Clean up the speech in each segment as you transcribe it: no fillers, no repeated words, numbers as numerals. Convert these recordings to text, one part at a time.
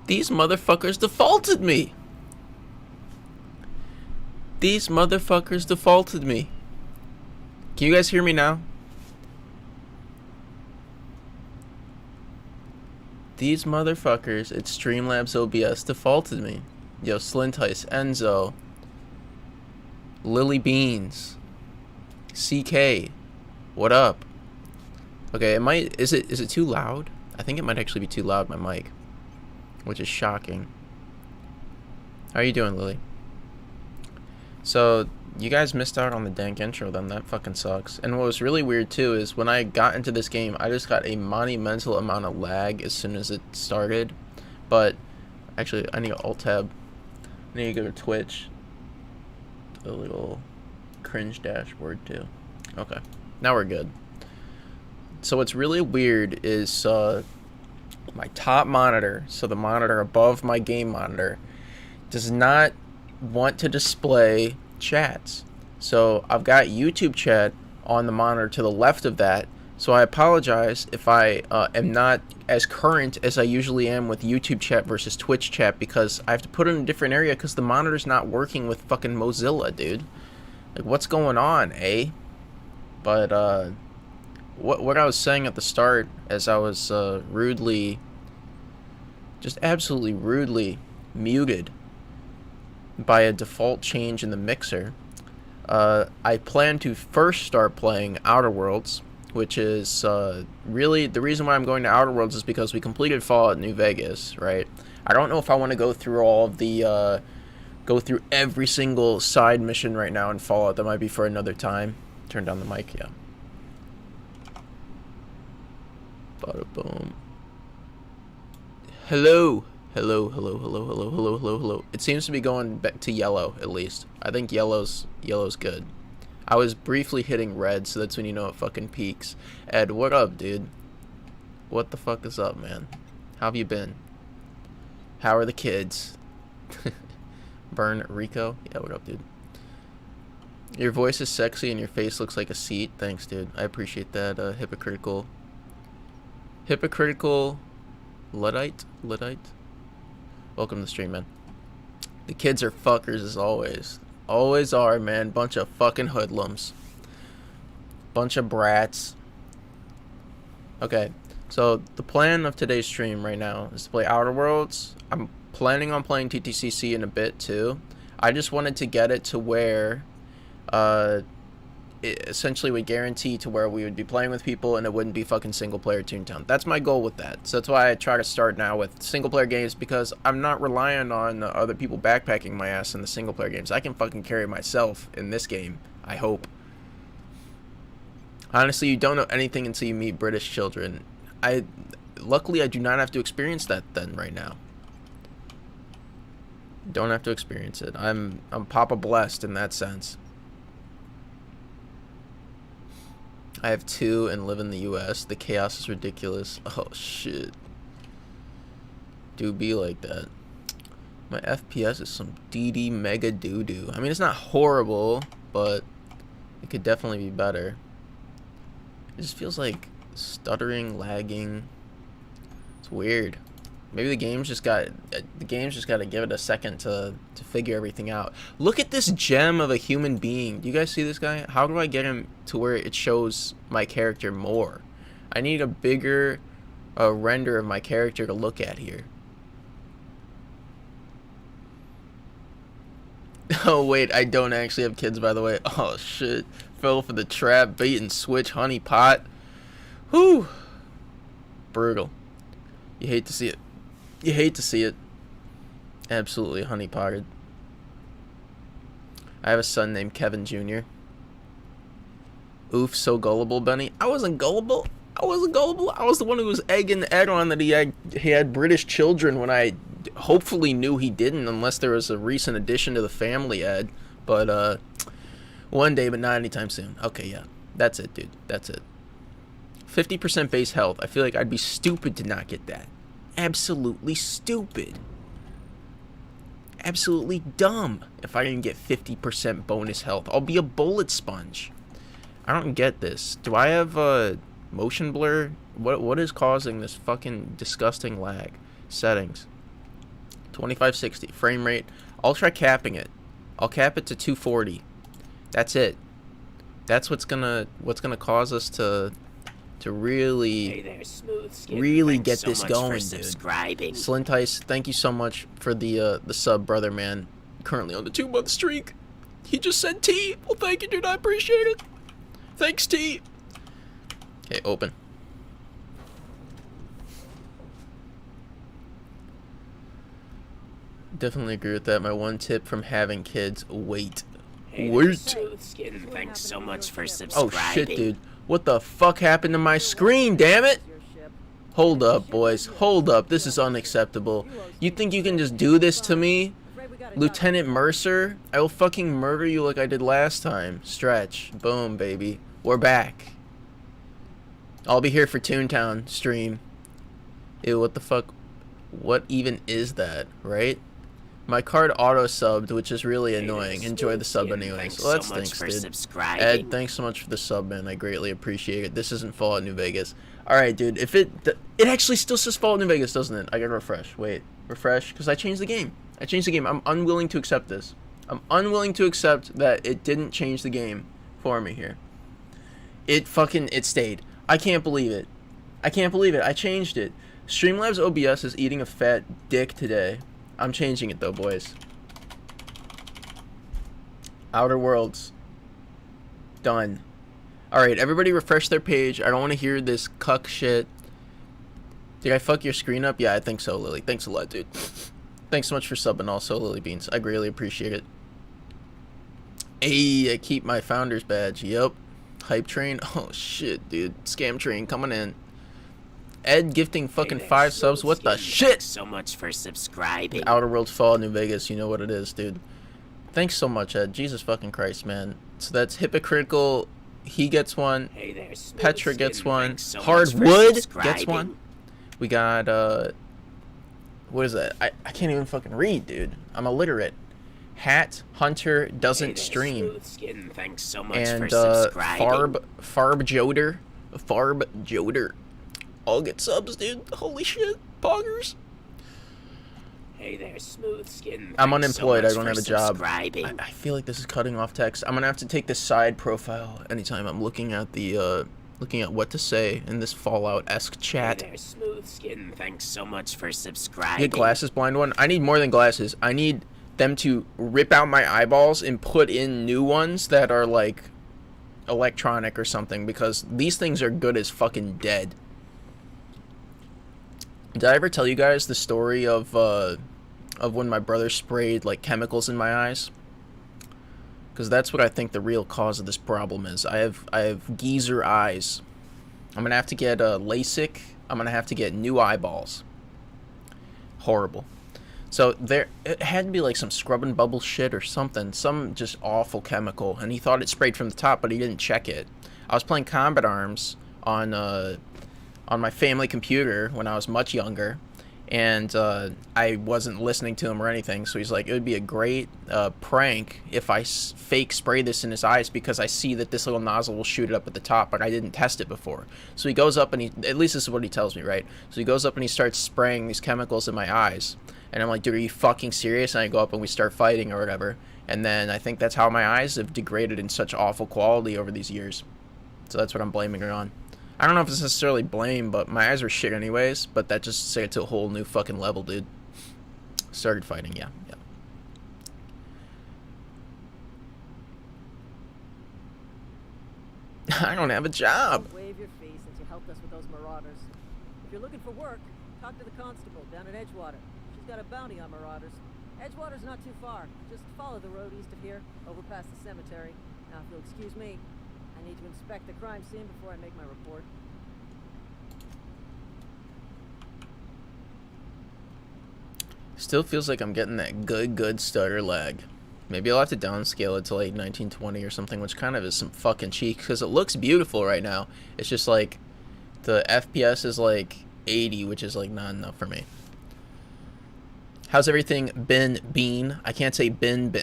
These motherfuckers defaulted me. These motherfuckers defaulted me. Can you guys hear me now? These motherfuckers at Streamlabs OBS defaulted me. Yo, Slintice, Enzo, Lily Beans, CK, what up? Okay, is it too loud? I think it might actually be too loud, my mic, which is shocking. How are you doing, Lily? So, you guys missed out on the dank intro then. That fucking sucks. And what was really weird too is when I got into this game, I just got a monumental amount of lag as soon as it started. But actually, I need to alt tab. I need to go to Twitch. A little cringe dashboard too. Okay, now we're good. So what's really weird is my top monitor, so the monitor above my game monitor, does not want to display chats. So I've got YouTube chat on the monitor to the left of that, so I apologize if I am not as current as I usually am with YouTube chat versus Twitch chat, because I have to put it in a different area because the monitor's not working with fucking Mozilla, dude. Like, what's going on, eh? But what I was saying at the start, as I was rudely, just absolutely rudely muted by a default change in the mixer, I plan to first start playing Outer Worlds, which is really the reason why I'm going to Outer Worlds is because we completed Fallout New Vegas, right? I don't know if I want to go through all of the go through every single side mission right now in Fallout. That might be for another time. Turn down the mic, yeah. Bada boom. Hello. Hello, hello, hello, hello, hello, hello, hello. It seems to be going back to yellow, at least. I think yellow's good. I was briefly hitting red, so that's when you know it fucking peaks. Ed, what up, dude? What the fuck is up, man? How have you been? How are the kids? Burn Rico? Yeah, what up, dude? Your voice is sexy and your face looks like a seat. Thanks, dude. I appreciate that. Hypocritical Luddite? Welcome to the stream, man. The kids are fuckers as always. Always are, man. Bunch of fucking hoodlums. Bunch of brats. Okay, so the plan of today's stream right now is to play Outer Worlds. I'm planning on playing TTCC in a bit too. I just wanted to get it to where it essentially would guarantee to where we would be playing with people and it wouldn't be fucking single player Toontown. That's my goal with that. So that's why I try to start now with single player games, because I'm not relying on other people backpacking my ass in the single player games. I can fucking carry myself in this game, I hope. Honestly, you don't know anything until you meet British children. Luckily I do not have to experience that then right now. Don't have to experience it. I'm Papa blessed in that sense. I have 2 and live in the US. The chaos is ridiculous. Oh shit. Do be like that. My FPS is some DD mega doo-doo. I mean, it's not horrible, but it could definitely be better. It just feels like stuttering, lagging. It's weird. Maybe the game's just got to give it a second to figure everything out. Look at this gem of a human being. Do you guys see this guy? How do I get him to where it shows my character more? I need a bigger render of my character to look at here. Oh wait, I don't actually have kids, by the way. Oh shit. Fell for the trap, bait and switch, honey pot. Whew. Brutal. You hate to see it. You hate to see it. Absolutely honey-potted. I have a son named Kevin Jr. Oof, so gullible, Benny. I wasn't gullible. I wasn't gullible. I was the one who was egging Ed on that he had British children when I hopefully knew he didn't, unless there was a recent addition to the family, Ed. But, one day, but not anytime soon. Okay, yeah. That's it, dude. That's it. 50% base health. I feel like I'd be stupid to not get that. Absolutely stupid. Absolutely dumb if I didn't get 50% bonus health. I'll be a bullet sponge. I don't get this. Do I have motion blur? What is causing this fucking disgusting lag? Settings. 2560 frame rate. I'll try capping it. I'll cap it to 240. That's it. That's what's gonna cause us to really get this going, dude. Slintice, thank you so much for the sub, brother, man. Currently on the 2-month streak. He just said T. Well, thank you, dude. I appreciate it. Thanks, T. Okay, open. Definitely agree with that. My one tip from having kids: wait. Wait. Thanks so much for subscribing. Oh shit, dude. What the fuck happened to my screen, damn it? Hold up, boys. Hold up. This is unacceptable. You think you can just do this to me? Lieutenant Mercer? I will fucking murder you like I did last time. Stretch. Boom, baby. We're back. I'll be here for Toontown stream. Ew, what the fuck? What even is that, right? My card auto-subbed, which is really annoying. Enjoy the sub anyways. Well, that stinks, dude. Ed, thanks so much for the sub, man. I greatly appreciate it. This isn't Fallout New Vegas. Alright, dude. If it actually still says Fallout New Vegas, doesn't it? I gotta refresh. Wait. Refresh? Because I changed the game. I changed the game. I'm unwilling to accept this. I'm unwilling to accept that it didn't change the game for me here. It stayed. I can't believe it. I can't believe it. I changed it. Streamlabs OBS is eating a fat dick today. I'm changing it though, boys. Outer Worlds. Done. Alright, everybody refresh their page. I don't want to hear this cuck shit. Did I fuck your screen up? Yeah, I think so, Lily. Thanks a lot, dude. Thanks so much for subbing also, Lily Beans. I greatly appreciate it. Hey, I keep my founder's badge. Yep. Hype train. Oh, shit, dude. Scam train coming in. Ed gifting fucking 5 subs. What the shit? Thanks so much for subscribing. Outer Worlds Fallout New Vegas. You know what it is, dude. Thanks so much, Ed. Jesus fucking Christ, man. So that's hypocritical. He gets one. Hey there, Petra gets one. So Hardwood gets one. We got, what is that? I can't even fucking read, dude. I'm illiterate. Hat Hunter doesn't stream. Thanks so much and, for subscribing. Farb Joder. All get subs, dude. Holy shit. Poggers. Hey there, smooth skin. I'm unemployed. So I don't have a job. I feel like this is cutting off text. I'm gonna have to take the side profile anytime I'm looking at the looking at what to say in this Fallout-esque chat. Hey there, smooth skin. Thanks so much for subscribing. Get glasses, blind one. I need more than glasses. I need them to rip out my eyeballs and put in new ones that are like electronic or something, because these things are good as fucking dead. Did I ever tell you guys the story of when my brother sprayed like chemicals in my eyes? Because that's what I think the real cause of this problem is. I have geezer eyes. I'm gonna have to get LASIK. I'm gonna have to get new eyeballs. Horrible. So it had to be like some scrub and bubble shit or something, some just awful chemical, and he thought it sprayed from the top, but he didn't check it. I was playing Combat Arms on my family computer when I was much younger, and I wasn't listening to him or anything, so he's like, it would be a great prank if I fake spray this in his eyes, because I see that this little nozzle will shoot it up at the top, but I didn't test it before. So he goes up and at least this is what he tells me, right? So he goes up and he starts spraying these chemicals in my eyes, and I'm like, dude, are you fucking serious? And I go up and we start fighting or whatever, and then I think that's how my eyes have degraded in such awful quality over these years. So that's what I'm blaming her on. I don't know if it's necessarily blame, but my eyes were shit anyways, but that just set it to a whole new fucking level, dude. Started fighting, yeah. I don't have a job. Wave your fee since you helped us with those marauders. If you're looking for work, talk to the constable down at Edgewater. She's got a bounty on marauders. Edgewater's not too far. Just follow the road east of here, over past the cemetery. Now, if you'll excuse me, I need to inspect the crime scene before I make my report. Still feels like I'm getting that good stutter lag. Maybe I'll have to downscale it to like 1920 or something, which kind of is some fucking cheek, because it looks beautiful right now. It's just like the FPS is like 80, which is like not enough for me. How's everything been, Bean? I can't say Ben.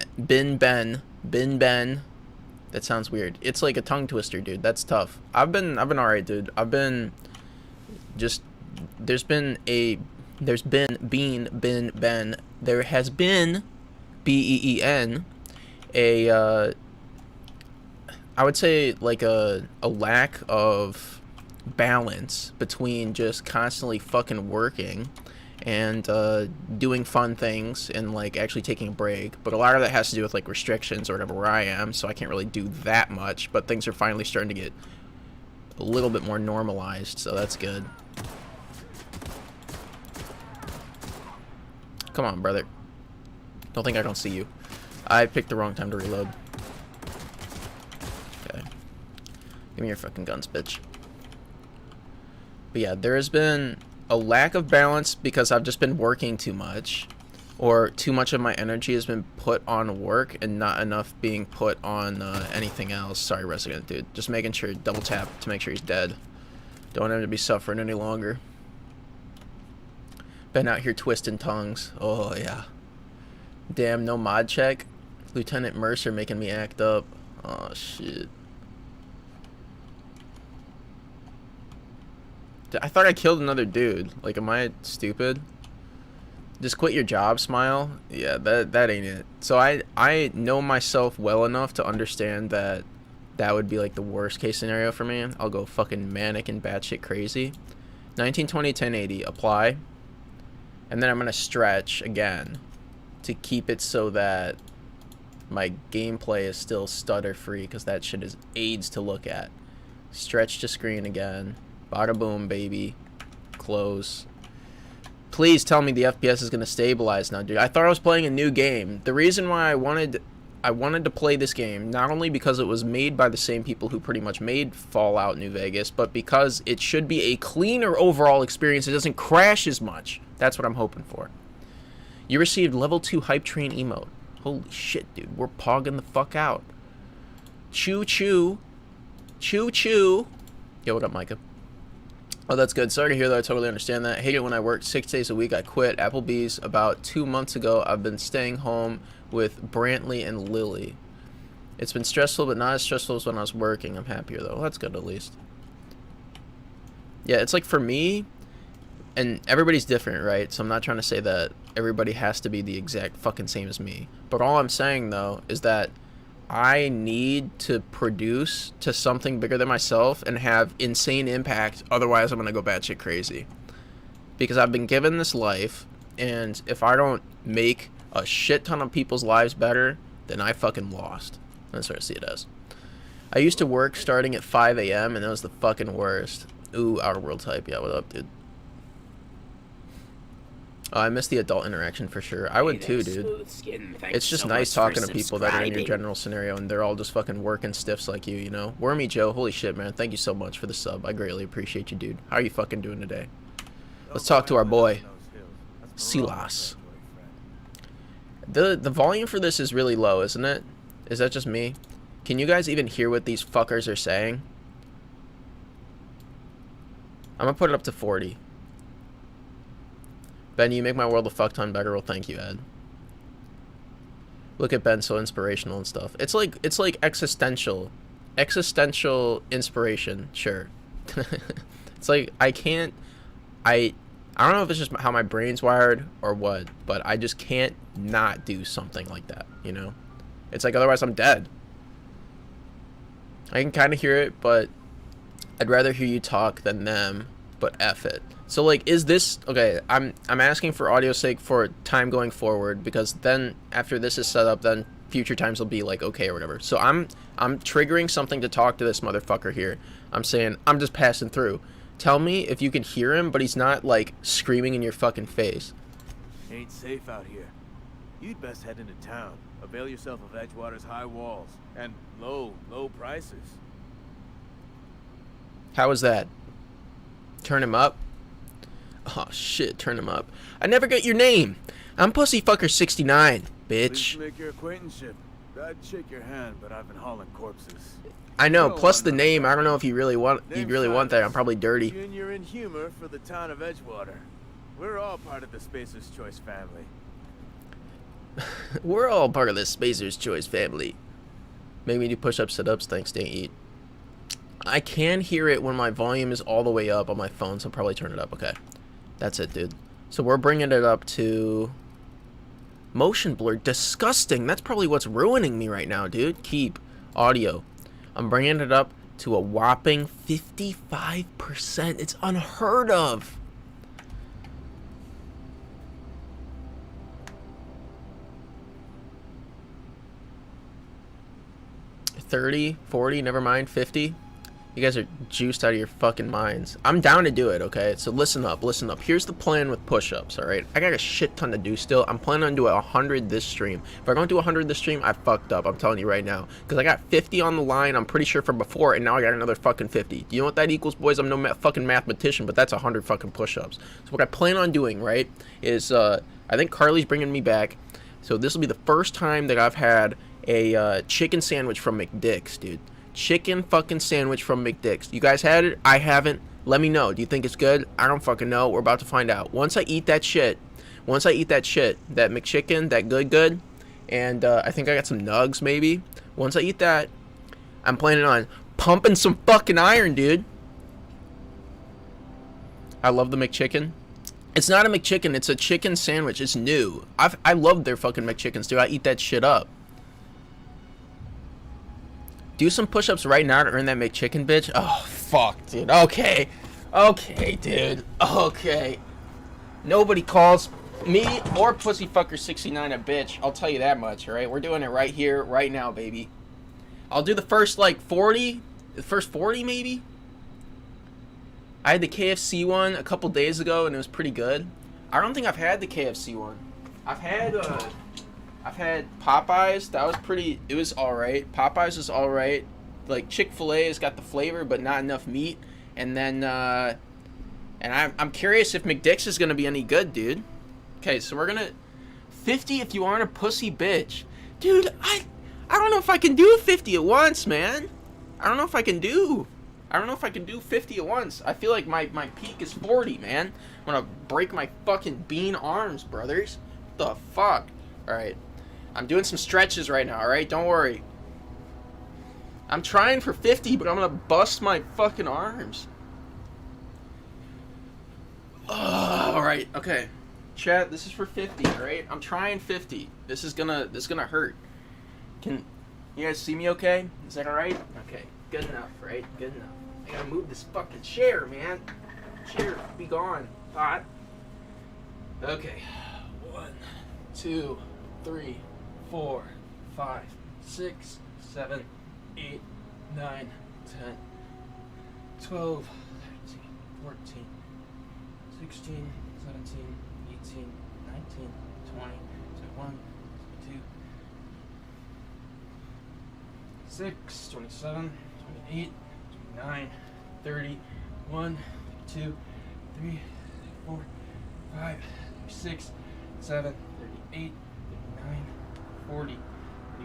That sounds weird. It's like a tongue twister, dude. That's tough. I've been alright, dude. I've been just there's been there has been, BEEN, a, I would say, like, a lack of balance between just constantly fucking working and doing fun things and, like, actually taking a break. But a lot of that has to do with, like, restrictions or whatever where I am, so I can't really do that much. But things are finally starting to get a little bit more normalized, so that's good. Come on, brother. Don't think I don't see you. I picked the wrong time to reload. Okay. Give me your fucking guns, bitch. But yeah, there has been a lack of balance because I've just been working too much. Or too much of my energy has been put on work and not enough being put on anything else. Sorry, Resident Dude. Just making sure, double tap to make sure he's dead. Don't want him to be suffering any longer. Been out here twisting tongues. Oh, yeah. Damn, no mod check. Lieutenant Mercer making me act up. Oh, shit. I thought I killed another dude. Like, am I stupid? Just quit your job, smile. Yeah, that ain't it. So I know myself well enough to understand that that would be like the worst case scenario for me. I'll go fucking manic and batshit crazy. 1920 1080 apply, and then I'm gonna stretch again to keep it so that my gameplay is still stutter free, because that shit is AIDS to look at. Stretch to screen again. Bada boom, baby. Close. Please tell me the FPS is going to stabilize now, dude. I thought I was playing a new game. The reason why I wanted to play this game, not only because it was made by the same people who pretty much made Fallout New Vegas, but because it should be a cleaner overall experience. It doesn't crash as much. That's what I'm hoping for. You received level 2 hype train emote. Holy shit, dude. We're pogging the fuck out. Choo choo. Choo choo. Yo, what up, Micah? Oh, that's good. Sorry to hear that. I totally understand that. I hate it when I work 6 days a week. I quit Applebee's about 2 months ago. I've been staying home with Brantley and Lily. It's been stressful, but not as stressful as when I was working. I'm happier, though. Well, that's good, at least. Yeah, it's like for me, and everybody's different, right? So I'm not trying to say that everybody has to be the exact fucking same as me. But all I'm saying, though, is that I need to produce to something bigger than myself and have insane impact. Otherwise, I'm going to go batshit crazy. Because I've been given this life, and if I don't make a shit ton of people's lives better, then I fucking lost. That's what I see it as. I used to work starting at 5 a.m. and it was the fucking worst. Ooh, Outer World type. Yeah, what up, dude? Oh, I miss the adult interaction for sure. I would too, dude. It's just nice talking to people that are in your general scenario and they're all just fucking working stiffs like you know? Wormy Joe, holy shit, man. Thank you so much for the sub. I greatly appreciate you, dude. How are you fucking doing today? Let's talk to our boy, Silas. The volume for this is really low, isn't it? Is that just me? Can you guys even hear what these fuckers are saying? I'm gonna put it up to 40. Ben, you make my world a fuck ton better. Well, thank you, Ed. Look at Ben, so inspirational and stuff. It's like existential inspiration. Sure. It's like I don't know if it's just how my brain's wired or what, but I just can't not do something like that. You know, it's like otherwise I'm dead. I can kind of hear it, but I'd rather hear you talk than them. But F it. So like, is this okay? I'm asking for audio's sake for time going forward, because then after this is set up, then future times will be like okay or whatever. So I'm triggering something to talk to this motherfucker here. I'm saying I'm just passing through. Tell me if you can hear him, but he's not like screaming in your fucking face. Ain't safe out here. You'd best head into town. Avail yourself of Edgewater's high walls and low prices. How is that? Turn him up? Oh shit, turn him up. I never got your name. I'm Pussyfucker69, bitch. Pleased to make your acquaintanceship. I'd shake your hand, but I've been hauling corpses. I know, plus the name, I don't know if you really want that. I'm probably dirty. Junior in humor for the town of Edgewater. We're all part of the Spacer's Choice family. We're all part of the Spacer's Choice family. Make me do push-ups, sit-ups, thanks, don't eat. I can hear it when my volume is all the way up on my phone, so I'll probably turn it up. Okay. That's it, dude. So we're bringing it up to Motion blur. Disgusting. That's probably what's ruining me right now, dude. Keep. Audio. I'm bringing it up to a whopping 55%. It's unheard of. 30, 40, never mind, 50. You guys are juiced out of your fucking minds. I'm down to do it, okay? So listen up, listen up. Here's the plan with push-ups, all right? I got a shit ton to do still. I'm planning on doing 100 this stream. If I don't do 100 this stream, I fucked up. I'm telling you right now. Because I got 50 on the line, I'm pretty sure, from before, and now I got another fucking 50. Do you know what that equals, boys? I'm no fucking mathematician, but that's 100 fucking push-ups. So what I plan on doing, right, is I think Carly's bringing me back. So this will be the first time that I've had a chicken sandwich from McDick's, dude. Chicken fucking sandwich from McDick's. You guys had it? I haven't. Let me know. Do you think it's good? I don't fucking know. We're about to find out. Once I eat that shit, that McChicken, that good, and I think I got some nugs maybe. Once I eat that, I'm planning on pumping some fucking iron, dude. I love the McChicken. It's not a McChicken. It's a chicken sandwich. It's new. I love their fucking McChickens, dude. I eat that shit up. Do some push-ups right now to earn that McChicken, bitch. Oh, fuck, dude. Okay. Okay, dude. Okay. Nobody calls me or Pussyfucker69 a bitch. I'll tell you that much, alright? We're doing it right here, right now, baby. I'll do the first, like, 40. The first 40, maybe? I had the KFC one a couple days ago, and it was pretty good. I don't think I've had the KFC one. I've had Popeyes. That was pretty, it was alright. Popeyes is alright. Like, Chick-fil-A has got the flavor, but not enough meat. And then, and I'm curious if McDick's is gonna be any good, dude. Okay, so we're gonna, 50 if you aren't a pussy bitch. Dude, I don't know if I can do 50 at once, man. I don't know if I can do 50 at once. I feel like my peak is 40, man. I'm gonna break my fucking bean arms, brothers. What the fuck? Alright. I'm doing some stretches right now, alright? Don't worry. I'm trying for 50, but I'm gonna bust my fucking arms. Alright, okay. Chat, this is for 50, alright? I'm trying 50. This is gonna hurt. Can you guys see me okay? Is that alright? Okay, good enough, right? Good enough. I gotta move this fucking chair, man. Chair, be gone. Hot. Okay. 1, 2, 3, 4, 5, 6, 7, 8, 9, 10, 12, 13, 14, 16, 17, 18, 19, 20, 21, 22, 26, 27, 28, 29, 30, 1, 2, 3, 4, 5, 6, 7, 38, 39, 40,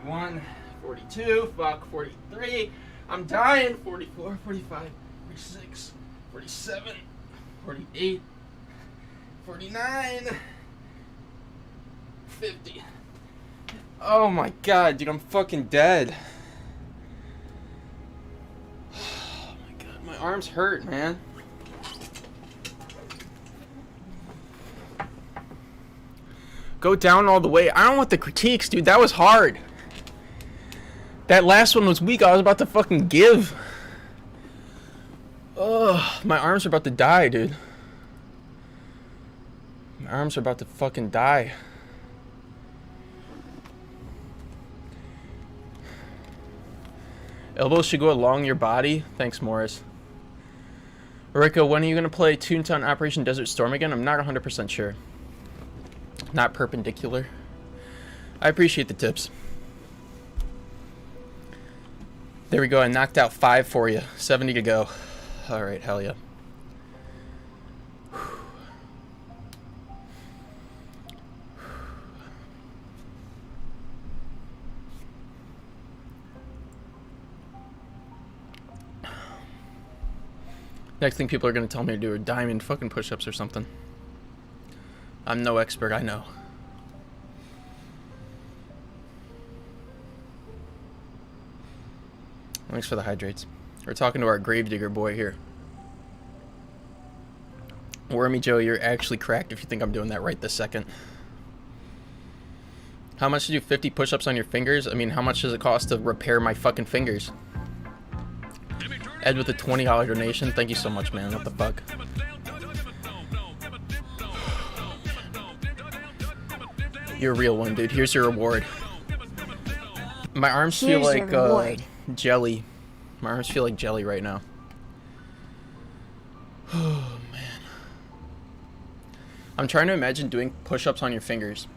41, 42, fuck, 43, I'm dying, 44, 45, 46, 47, 48, 49, 50. Oh my god, dude, I'm fucking dead. Oh my god, my arms hurt, man. Go down all the way. I don't want the critiques, dude. That was hard. That last one was weak. I was about to fucking give. Ugh, my arms are about to die, dude. My arms are about to fucking die. Elbows should go along your body. Thanks, Morris. Royko, when are you going to play Toontown Operation Desert Storm again? I'm not 100% sure. Not perpendicular. I appreciate the tips. There we go. I knocked out 5 for you. 70 to go. Alright, hell yeah. Next thing people are going to tell me to do are diamond fucking push-ups or something. I'm no expert, I know. Thanks for the hydrates. We're talking to our gravedigger boy here. Wormy Joe, you're actually cracked if you think I'm doing that right this second. How much to do 50 push-ups on your fingers? I mean, how much does it cost to repair my fucking fingers? Ed with a $20 donation. Thank you so much, man. What the fuck? You're a real one, dude. Here's your reward. My arms feel like jelly. My arms feel like jelly right now. Oh, man. I'm trying to imagine doing push-ups on your fingers.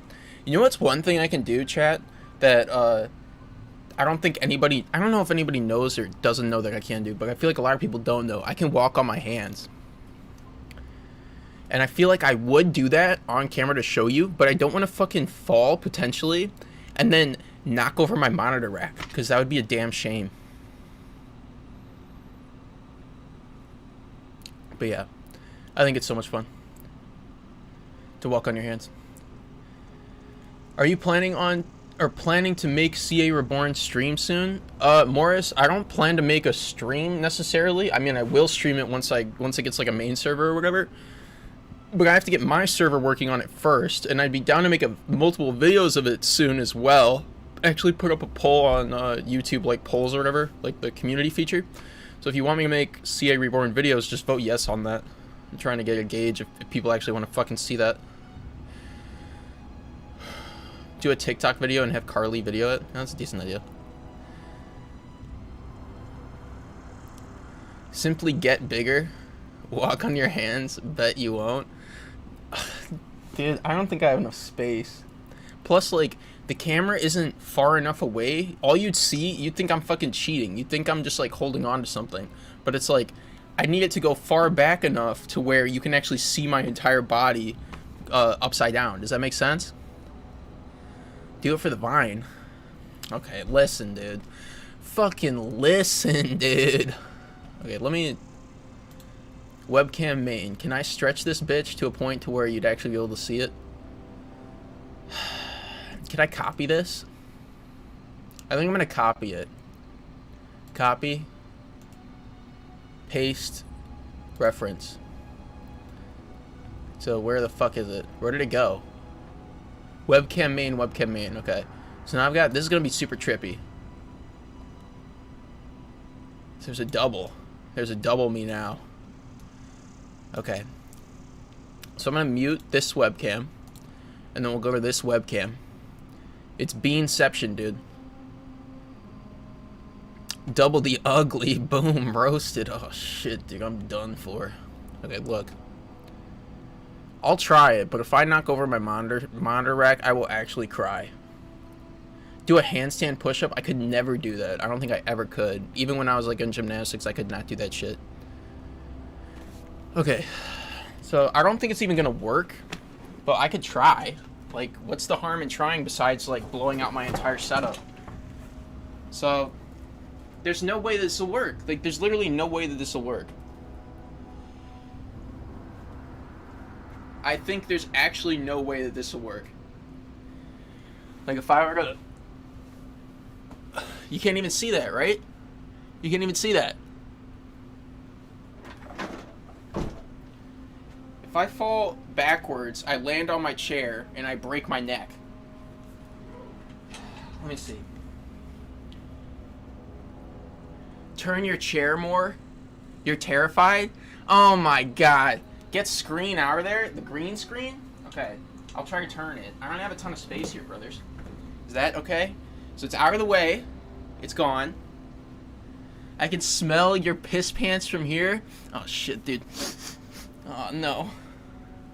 You know what's one thing I can do, chat, that I don't know if anybody knows or doesn't know that I can do, but I feel like a lot of people don't know. I can walk on my hands. And I feel like I would do that on camera to show you, but I don't want to fucking fall, potentially, and then knock over my monitor rack, because that would be a damn shame. But yeah, I think it's so much fun to walk on your hands. Are you planning to make CA Reborn stream soon? Morris, I don't plan to make a stream necessarily. I mean, I will stream it once it gets like a main server or whatever. But I have to get my server working on it first, and I'd be down to make multiple videos of it soon as well. Actually put up a poll on YouTube, like polls or whatever, like the community feature. So if you want me to make CA Reborn videos, just vote yes on that. I'm trying to get a gauge if people actually want to fucking see that. Do a TikTok video and have Carly video it. That's a decent idea. Simply get bigger. Walk on your hands. Bet you won't. Dude, I don't think I have enough space. Plus, like, the camera isn't far enough away. All you'd think I'm fucking cheating. You'd think I'm just, like, holding on to something. But it's like, I need it to go far back enough to where you can actually see my entire body upside down. Does that make sense? Do it for the Vine. Okay, listen, dude. Fucking listen, dude. Okay, let me... Webcam main. Can I stretch this bitch to a point to where you'd actually be able to see it? Can I copy this? I think I'm gonna copy it. Copy. Paste. Reference. So where the fuck is it? Where did it go? Webcam main, webcam main. Okay. So now I've got... This is gonna be super trippy. So there's a double. There's a double me now. Okay. So I'm gonna mute this webcam. And then we'll go to this webcam. It's Beanception, dude. Double the ugly. Boom. Roasted. Oh, shit, dude. I'm done for. Okay, look. I'll try it, but if I knock over my monitor rack, I will actually cry. Do a handstand push-up? I could never do that. I don't think I ever could. Even when I was, like, in gymnastics, I could not do that shit. Okay. So, I don't think it's even gonna work, but I could try. Like, what's the harm in trying besides, like, blowing out my entire setup? So, there's no way this will work. Like, there's literally no way that this will work. I think there's actually no way that this will work. Like, if I were to... You can't even see that, right? You can't even see that. If I fall backwards, I land on my chair, and I break my neck. Let me see. Turn your chair more? You're terrified? Oh my god. Get screen out of there. The green screen? Okay. I'll try to turn it. I don't have a ton of space here, brothers. Is that okay? So it's out of the way. It's gone. I can smell your piss pants from here. Oh shit, dude. Oh no.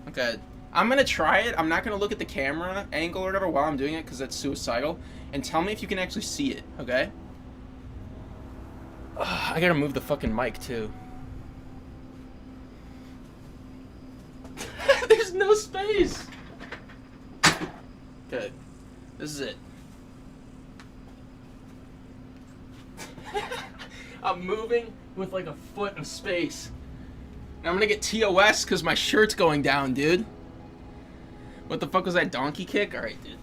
Okay. I'm gonna try it. I'm not gonna look at the camera angle or whatever while I'm doing it because that's suicidal. And tell me if you can actually see it, okay? I gotta move the fucking mic too. There's no space. Okay. This is it. I'm moving with like a foot of space. And I'm gonna get TOS because my shirt's going down, dude. What the fuck was that donkey kick? Alright, dude.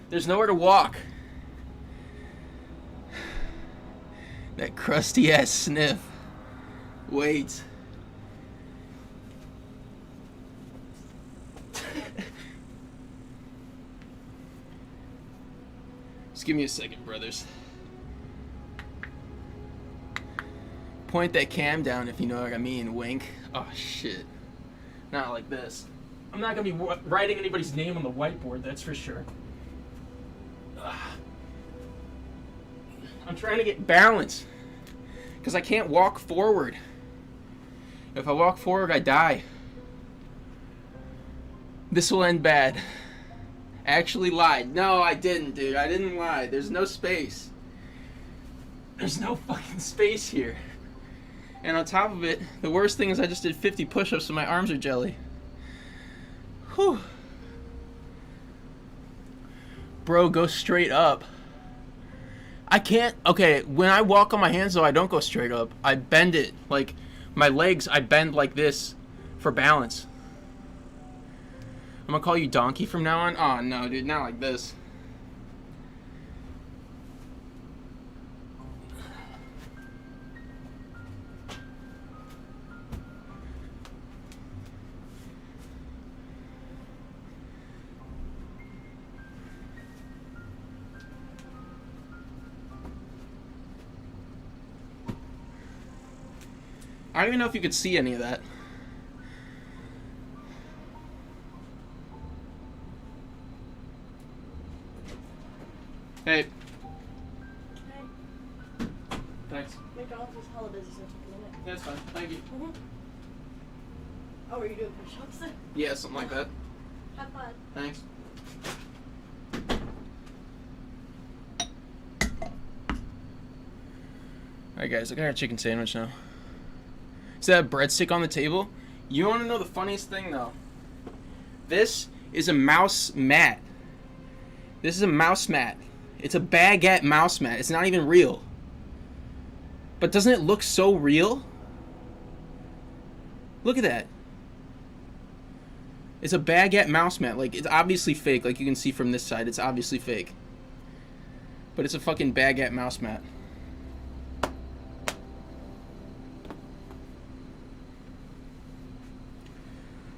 There's nowhere to walk. That crusty ass sniff. Wait. Just give me a second, brothers. Point that cam down if you know what I mean. Wink. Oh, shit. Not like this. I'm not gonna be writing anybody's name on the whiteboard, that's for sure. I'm trying to get balance. Because I can't walk forward. If I walk forward, I die. This will end bad. I actually lied. No, I didn't, dude. I didn't lie. There's no space. There's no fucking space here. And on top of it, the worst thing is I just did 50 push-ups and my arms are jelly. Whew. Bro, go straight up. I can't. Okay, when I walk on my hands, though, I don't go straight up. I bend it. Like, my legs, I bend like this for balance. I'm gonna call you Donkey from now on. Oh, no, dude, not like this. I don't even know if you could see any of that. Hey. Hey, Thanks. McDonald's was hella busy, so it took a minute. That's fine. Thank you. Oh, were you doing push-ups? Yeah, something like that. Have fun. Thanks. Alright guys, I got our chicken sandwich now. Is that a breadstick on the table? You want to know the funniest thing though? This is a mouse mat. This is a mouse mat. It's a baguette mouse mat. It's not even real. But doesn't it look so real? Look at that. It's a baguette mouse mat. Like, it's obviously fake. Like you can see from this side, it's obviously fake. But it's a fucking baguette mouse mat.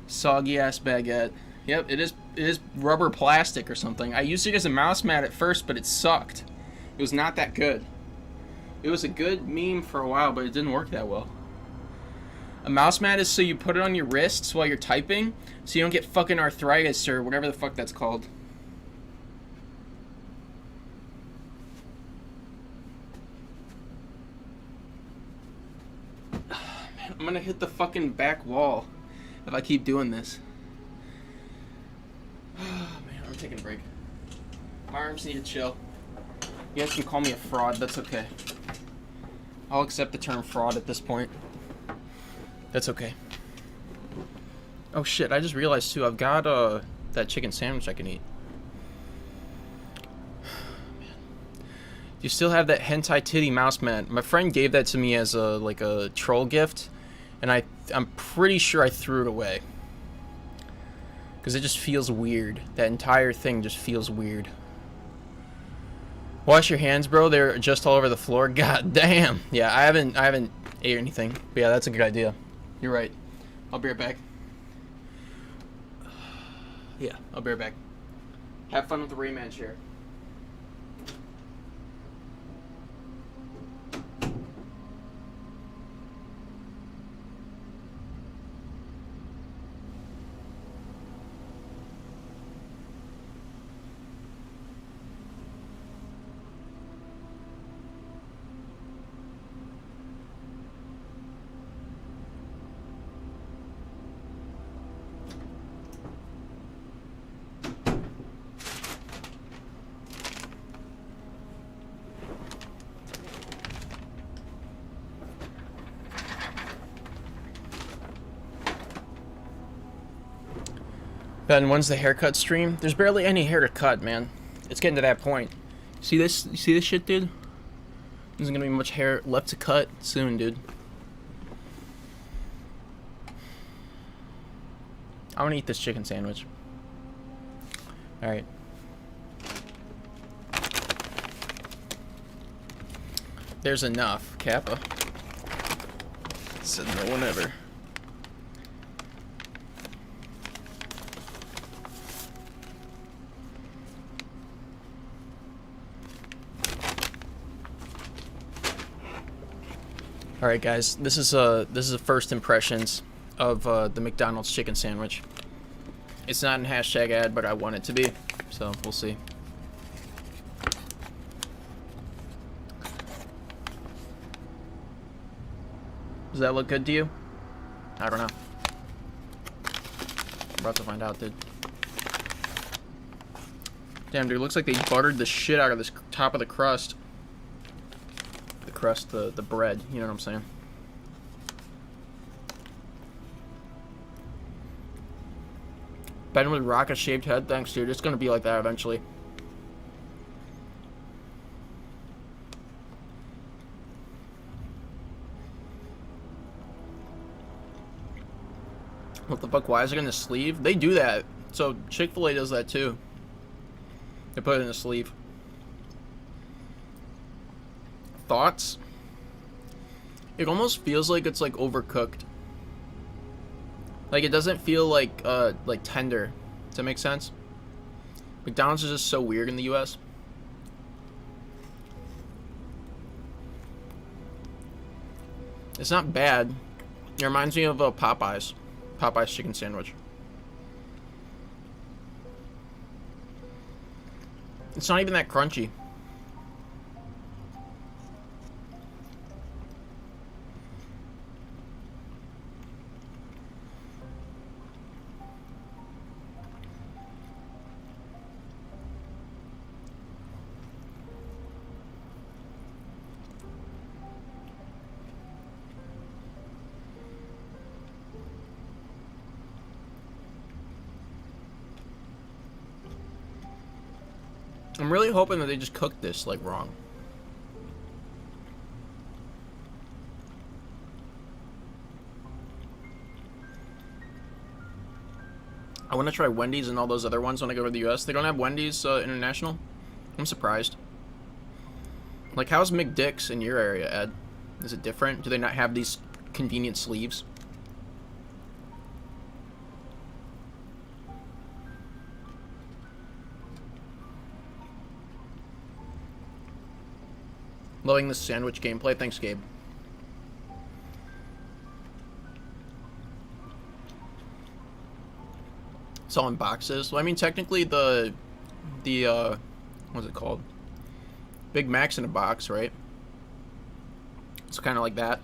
Soggy ass baguette. Yep, it is rubber plastic or something. I used it as a mouse mat at first, but it sucked. It was not that good. It was a good meme for a while, but it didn't work that well. A mouse mat is so you put it on your wrists while you're typing, so you don't get fucking arthritis or whatever the fuck that's called. Man, I'm gonna hit the fucking back wall if I keep doing this. Man, I'm taking a break. My arms need to chill. You guys can call me a fraud, that's okay. I'll accept the term fraud at this point. That's okay. Oh shit, I just realized too, I've got that chicken sandwich I can eat. Man. Do you still have that hentai titty mouse mat? My friend gave that to me as a like a troll gift, and I'm pretty sure I threw it away. Because it just feels weird. That entire thing just feels weird. Wash your hands, bro. They're just all over the floor. God damn. Yeah, I haven't ate anything. But yeah, that's a good idea. You're right. I'll be right back. Yeah, I'll be right back. Have fun with the Rayman chair. Ben, when's the haircut stream? There's barely any hair to cut, man. It's getting to that point. See this? You see this shit, dude? There's gonna be much hair left to cut soon, dude. I'm gonna eat this chicken sandwich. Alright. There's enough, Kappa. Said no one ever. All right, guys. This is the first impressions of the McDonald's chicken sandwich. It's not an hashtag ad, but I want it to be, so we'll see. Does that look good to you? I don't know. I'm about to find out, dude. Damn, dude, looks like they buttered the shit out of this top of the crust. The crust, the bread, you know what I'm saying? Ben with rocket-shaped head, thanks, dude. It's gonna be like that eventually. What the fuck? Why is it in the sleeve? They do that. So Chick-fil-A does that too. They put it in the sleeve. Thoughts? It almost feels like it's like overcooked. Like it doesn't feel like tender. Does that make sense? McDonald's is just so weird in the US. It's not bad. It reminds me of Popeyes. Popeye's chicken sandwich. It's not even that crunchy. I'm really hoping that they just cooked this, like, wrong. I want to try Wendy's and all those other ones when I go to the US. They don't have Wendy's International? I'm surprised. Like, how's McDick's in your area, Ed? Is it different? Do they not have these convenient sleeves? Loving the sandwich gameplay. Thanks, Gabe. It's all in boxes. Well, I mean, technically the what's it called? Big Mac's in a box, right? It's kind of like that.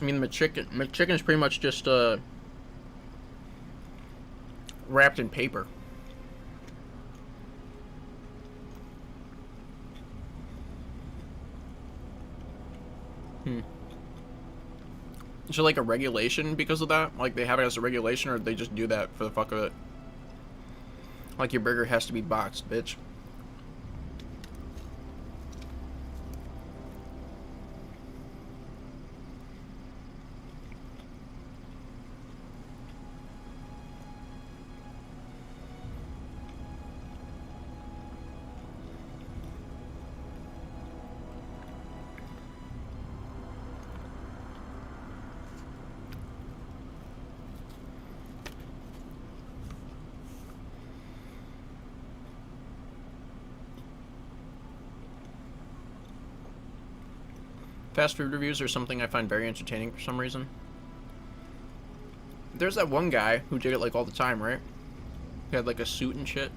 I mean, McChicken is pretty much just wrapped in paper. Is there like a regulation because of that? Like they have it as a regulation, or they just do that for the fuck of it? Like your burger has to be boxed, bitch. Fast food reviews are something I find very entertaining for some reason. There's that one guy who did it like all the time, right? He had like a suit and shit.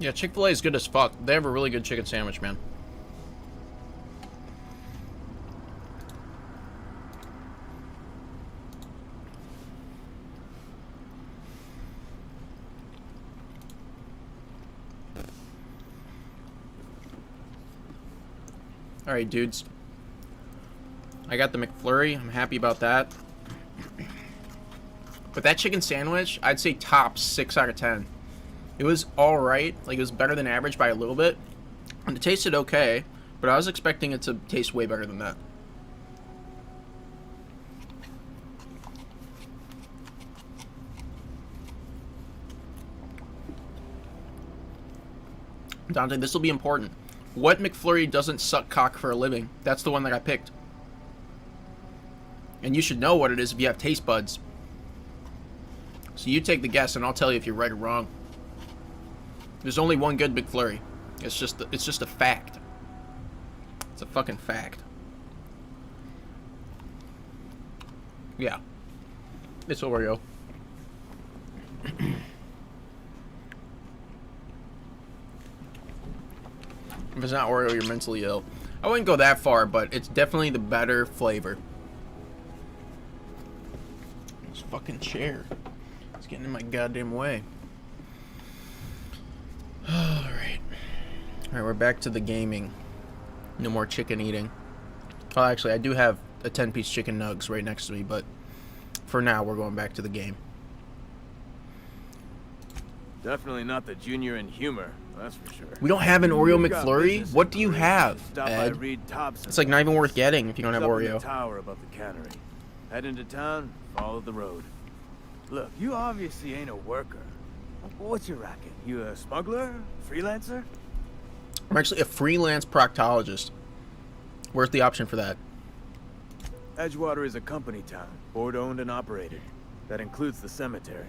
Yeah, Chick-fil-A is good as fuck. They have a really good chicken sandwich, man. Alright, dudes. I got the McFlurry. I'm happy about that. But that chicken sandwich, I'd say top 6 out of 10. It was alright. Like, it was better than average by a little bit. And it tasted okay. But I was expecting it to taste way better than that. Dante, this will be important. What McFlurry doesn't suck cock for a living? That's the one that I picked. And you should know what it is if you have taste buds. So you take the guess and I'll tell you if you're right or wrong. There's only one good McFlurry. It's just a fact. It's a fucking fact. Yeah. It's Oreo. If it's not Oreo, you're mentally ill. I wouldn't go that far, but it's definitely the better flavor. This fucking chair. It's getting in my goddamn way. Alright. Alright, we're back to the gaming. No more chicken eating. Oh, actually, I do have a 10-piece chicken nugs right next to me, but for now, we're going back to the game. Definitely not the junior in humor, that's for sure. We don't have an Oreo You've got McFlurry? business What do you in have, Stop by Ed? Reed Thompson. It's like not even worth getting if you don't have Up in Oreo. the tower above the cannery. Head into town, follow the road. Look, you obviously ain't a worker. What's your racket? You a smuggler? Freelancer? I'm actually a freelance proctologist. Where's the option for that? Edgewater is a company town, board owned and operated. That includes the cemetery.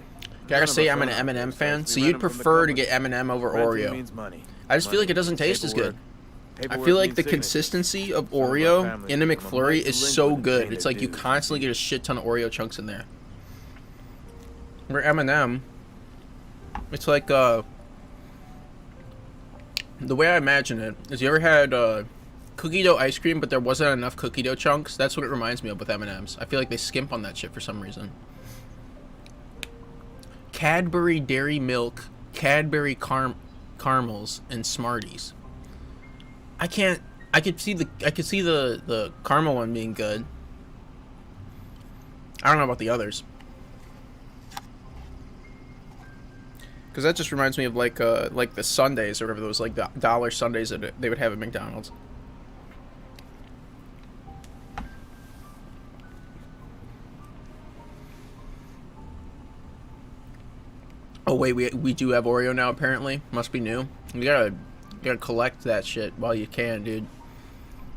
Gotta say, I'm an M&M fan, so you'd prefer to get M&M over Oreo. Means money. I just feel like it doesn't taste as good. I feel like the consistency of Oreo in a McFlurry is so good. It's like you constantly get a shit ton of Oreo chunks in there. Where M&M, it's like, the way I imagine it is, you ever had cookie dough ice cream, but there wasn't enough cookie dough chunks? That's what it reminds me of with M&M's. I feel like they skimp on that shit for some reason. Cadbury Dairy Milk, Cadbury Caramels, and Smarties. I could see the caramel one being good. I don't know about the others. Because that just reminds me of like the sundaes or whatever those like the dollar sundaes that they would have at McDonald's. Oh wait, we do have Oreo now apparently. Must be new. You gotta collect that shit while you can, dude.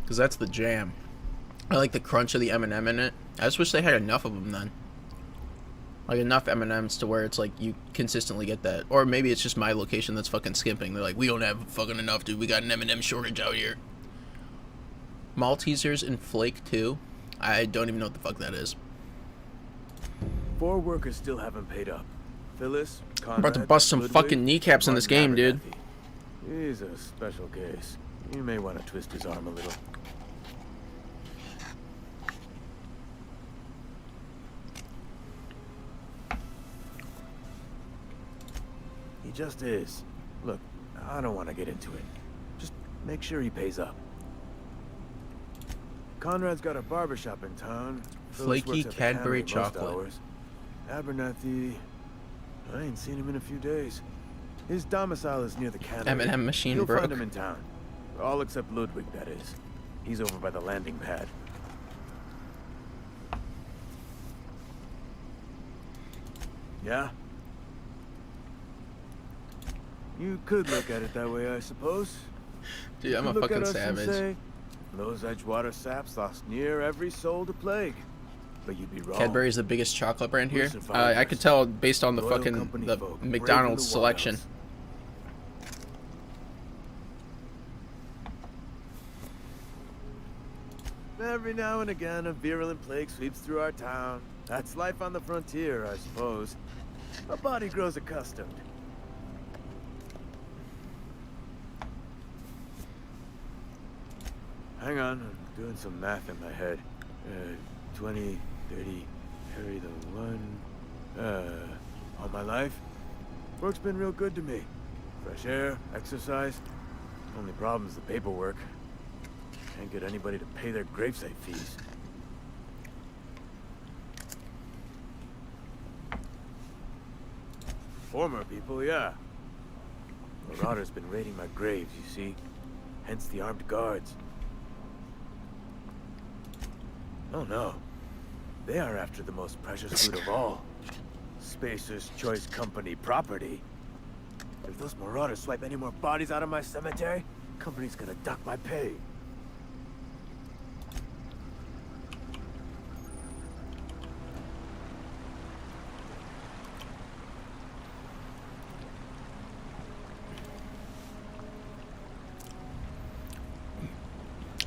Because that's the jam. I like the crunch of the M&M in it. I just wish they had enough of them then. Like enough M&Ms to where it's like you consistently get that. Or maybe it's just my location that's fucking skimping. They're like, we don't have fucking enough, dude. We got an M&M shortage out here. Maltesers and Flake too. I don't even know what the fuck that is. 4 workers still haven't paid up. Phyllis, Conrad, I'm about to bust some Ludwig, fucking kneecaps in this game, dude. He's a special case. You may want to twist his arm a little. He just is. Look, I don't want to get into it. Just make sure he pays up. Conrad's got a barbershop in town. Phyllis Flaky works at the Cadbury cannery most chocolate. hours. Abernathy, I ain't seen him in a few days. His domicile is near the cannery. M&M machine You'll broke. find him in town. All except Ludwig, that is. He's over by the landing pad. Yeah? You could look at it that way, I suppose. Dude, I'm You a could look fucking at us and savage. say, those Edgewater saps lost near every soul to plague. But you'd be wrong. Cadbury's the biggest chocolate brand here. Listen, I could tell based on the Loyal fucking company the folk, brave in McDonald's the selection. wilds. Every now and again, a virulent plague sweeps through our town. That's life on the frontier, I suppose. A body grows accustomed. hang on. I'm doing some math in my head. 20, 30, carry the one. All my life, work's been real good to me. Fresh air, exercise. Only problem's the paperwork. Can't get anybody to pay their gravesite fees. Former people, yeah. Marauders been raiding my graves, you see. Hence the armed guards. Oh no. They are after the most precious loot of all. Spacer's Choice Company property. If those marauders swipe any more bodies out of my cemetery, company's gonna duck my pay.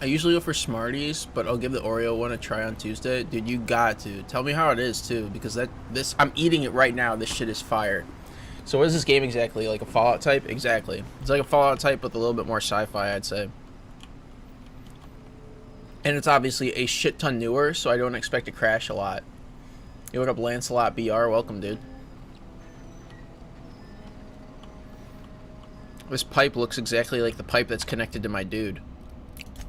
I usually go for Smarties, but I'll give the Oreo one a try on Tuesday. Dude, you got to. Tell me how it is, too, because I'm eating it right now. This shit is fire. So what is this game exactly? Like a Fallout type? Exactly. It's like a Fallout type with a little bit more sci-fi, I'd say. And it's obviously a shit ton newer, so I don't expect to crash a lot. You look up Lancelot BR. Welcome, dude. This pipe looks exactly like the pipe that's connected to my dude.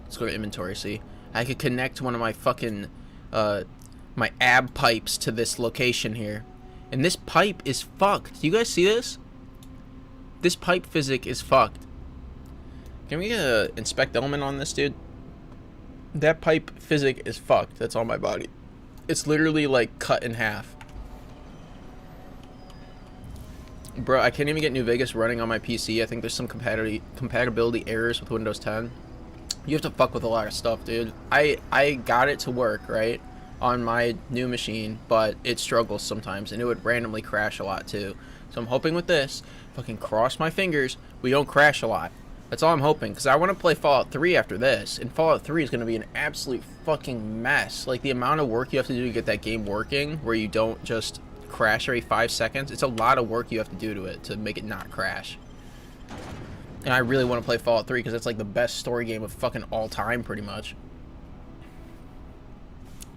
Let's go to inventory, see? I could connect one of my fucking, my ab pipes to this location here. And this pipe is fucked. Do you guys see this? This pipe physic is fucked. Can we get a inspect element on this, dude? That pipe physic is fucked. That's on my body. It's literally, like, cut in half. Bro, I can't even get New Vegas running on my PC. I think there's some compatibility errors with Windows 10. You have to fuck with a lot of stuff, dude. I got it to work, right, on my new machine, but it struggles sometimes, and it would randomly crash a lot, too. So I'm hoping with this, fucking cross my fingers, we don't crash a lot. That's all I'm hoping, because I want to play Fallout 3 after this, and Fallout 3 is going to be an absolute fucking mess. Like, the amount of work you have to do to get that game working, where you don't just crash every 5 seconds, it's a lot of work you have to do to it to make it not crash. And I really want to play Fallout 3 because it's like the best story game of fucking all time, pretty much.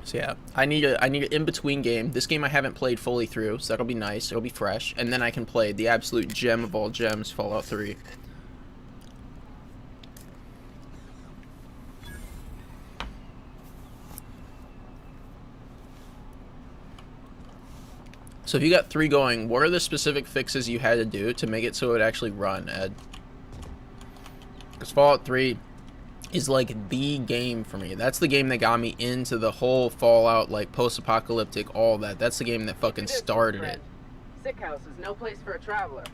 So yeah, I need an in-between game. This game I haven't played fully through, so that'll be nice. It'll be fresh, and then I can play the absolute gem of all gems, Fallout 3. So if you got 3 going, what are the specific fixes you had to do to make it so it would actually run, Ed? Because Fallout 3 is like the game for me. That's the game that got me into the whole Fallout, like post-apocalyptic, all that. That's the game that fucking started it. Sick house is no place for a traveler.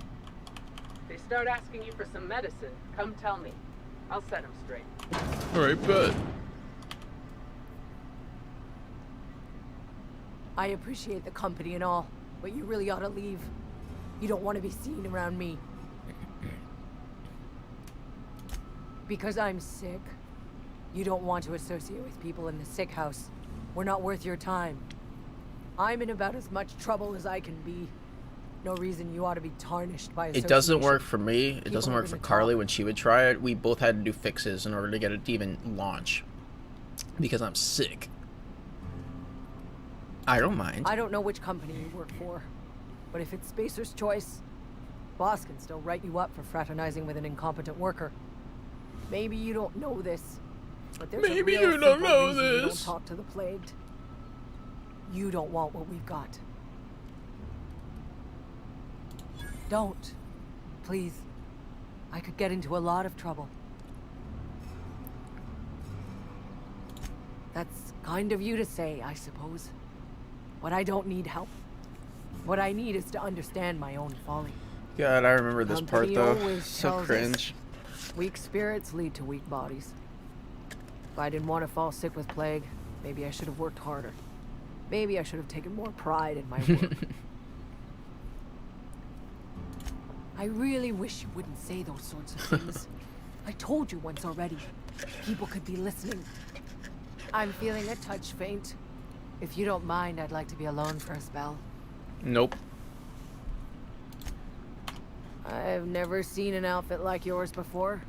If they start asking you for some medicine, come tell me. I'll set them straight. Alright, good. I appreciate the company and all, but you really ought to leave. You don't want to be seen around me. Because I'm sick. You don't want to associate with people in the sick house. We're not worth your time. I'm in about as much trouble as I can be. No reason you ought to be tarnished by association. It doesn't work for me. It doesn't work for Carly talk. when she would try it. We both had to do fixes in order to get it to even launch. Because I'm sick. I don't mind. I don't know which company you work for, but if it's Spacer's Choice, boss can still write you up for fraternizing with an incompetent worker. Maybe you don't know this, but there's a real simple reason you don't talk to the plagued. You don't want what we've got. Don't. Please. I could get into a lot of trouble. That's kind of you to say, I suppose. But I don't need help. What I need is to understand my own folly. God, I remember this part Company though. always So tells us cringe. Weak spirits lead to weak bodies. If I didn't want to fall sick with plague, maybe I should have worked harder. Maybe I should have taken more pride in my work. I really wish you wouldn't say those sorts of things. I told you once already. People could be listening. I'm feeling a touch faint. If you don't mind, I'd like to be alone for a spell. Nope. I've never seen an outfit like yours before.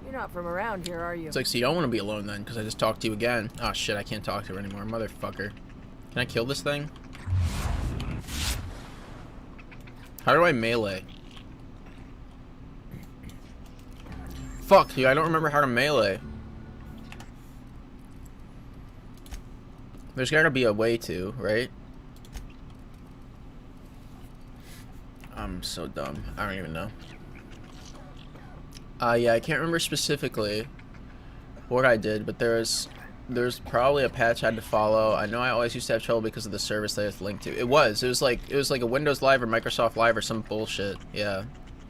You You're not from around here, are you? It's like, so you don't want to be alone then, because I just talked to you again. Oh shit, I can't talk to her anymore, motherfucker. Can I kill this thing? How do I melee? Fuck, dude, I don't remember how to melee. There's gotta be a way to, right? I'm so dumb. I don't even know. Yeah, I can't remember specifically what I did, but there's probably a patch I had to follow. I know I always used to have trouble because of the service that it's linked to. It was like a Windows Live or Microsoft Live or some bullshit. Yeah,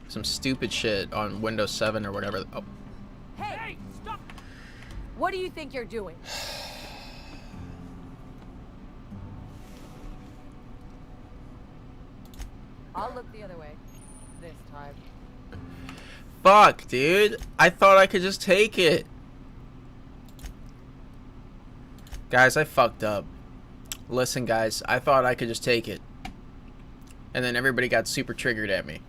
some stupid shit on Windows 7 or whatever. Oh. Hey, stop! What do you think you're doing? I'll look the other way. This time. Fuck, dude. I thought I could just take it. Guys, I fucked up. Listen, guys, I thought I could just take it. And then everybody got super triggered at me.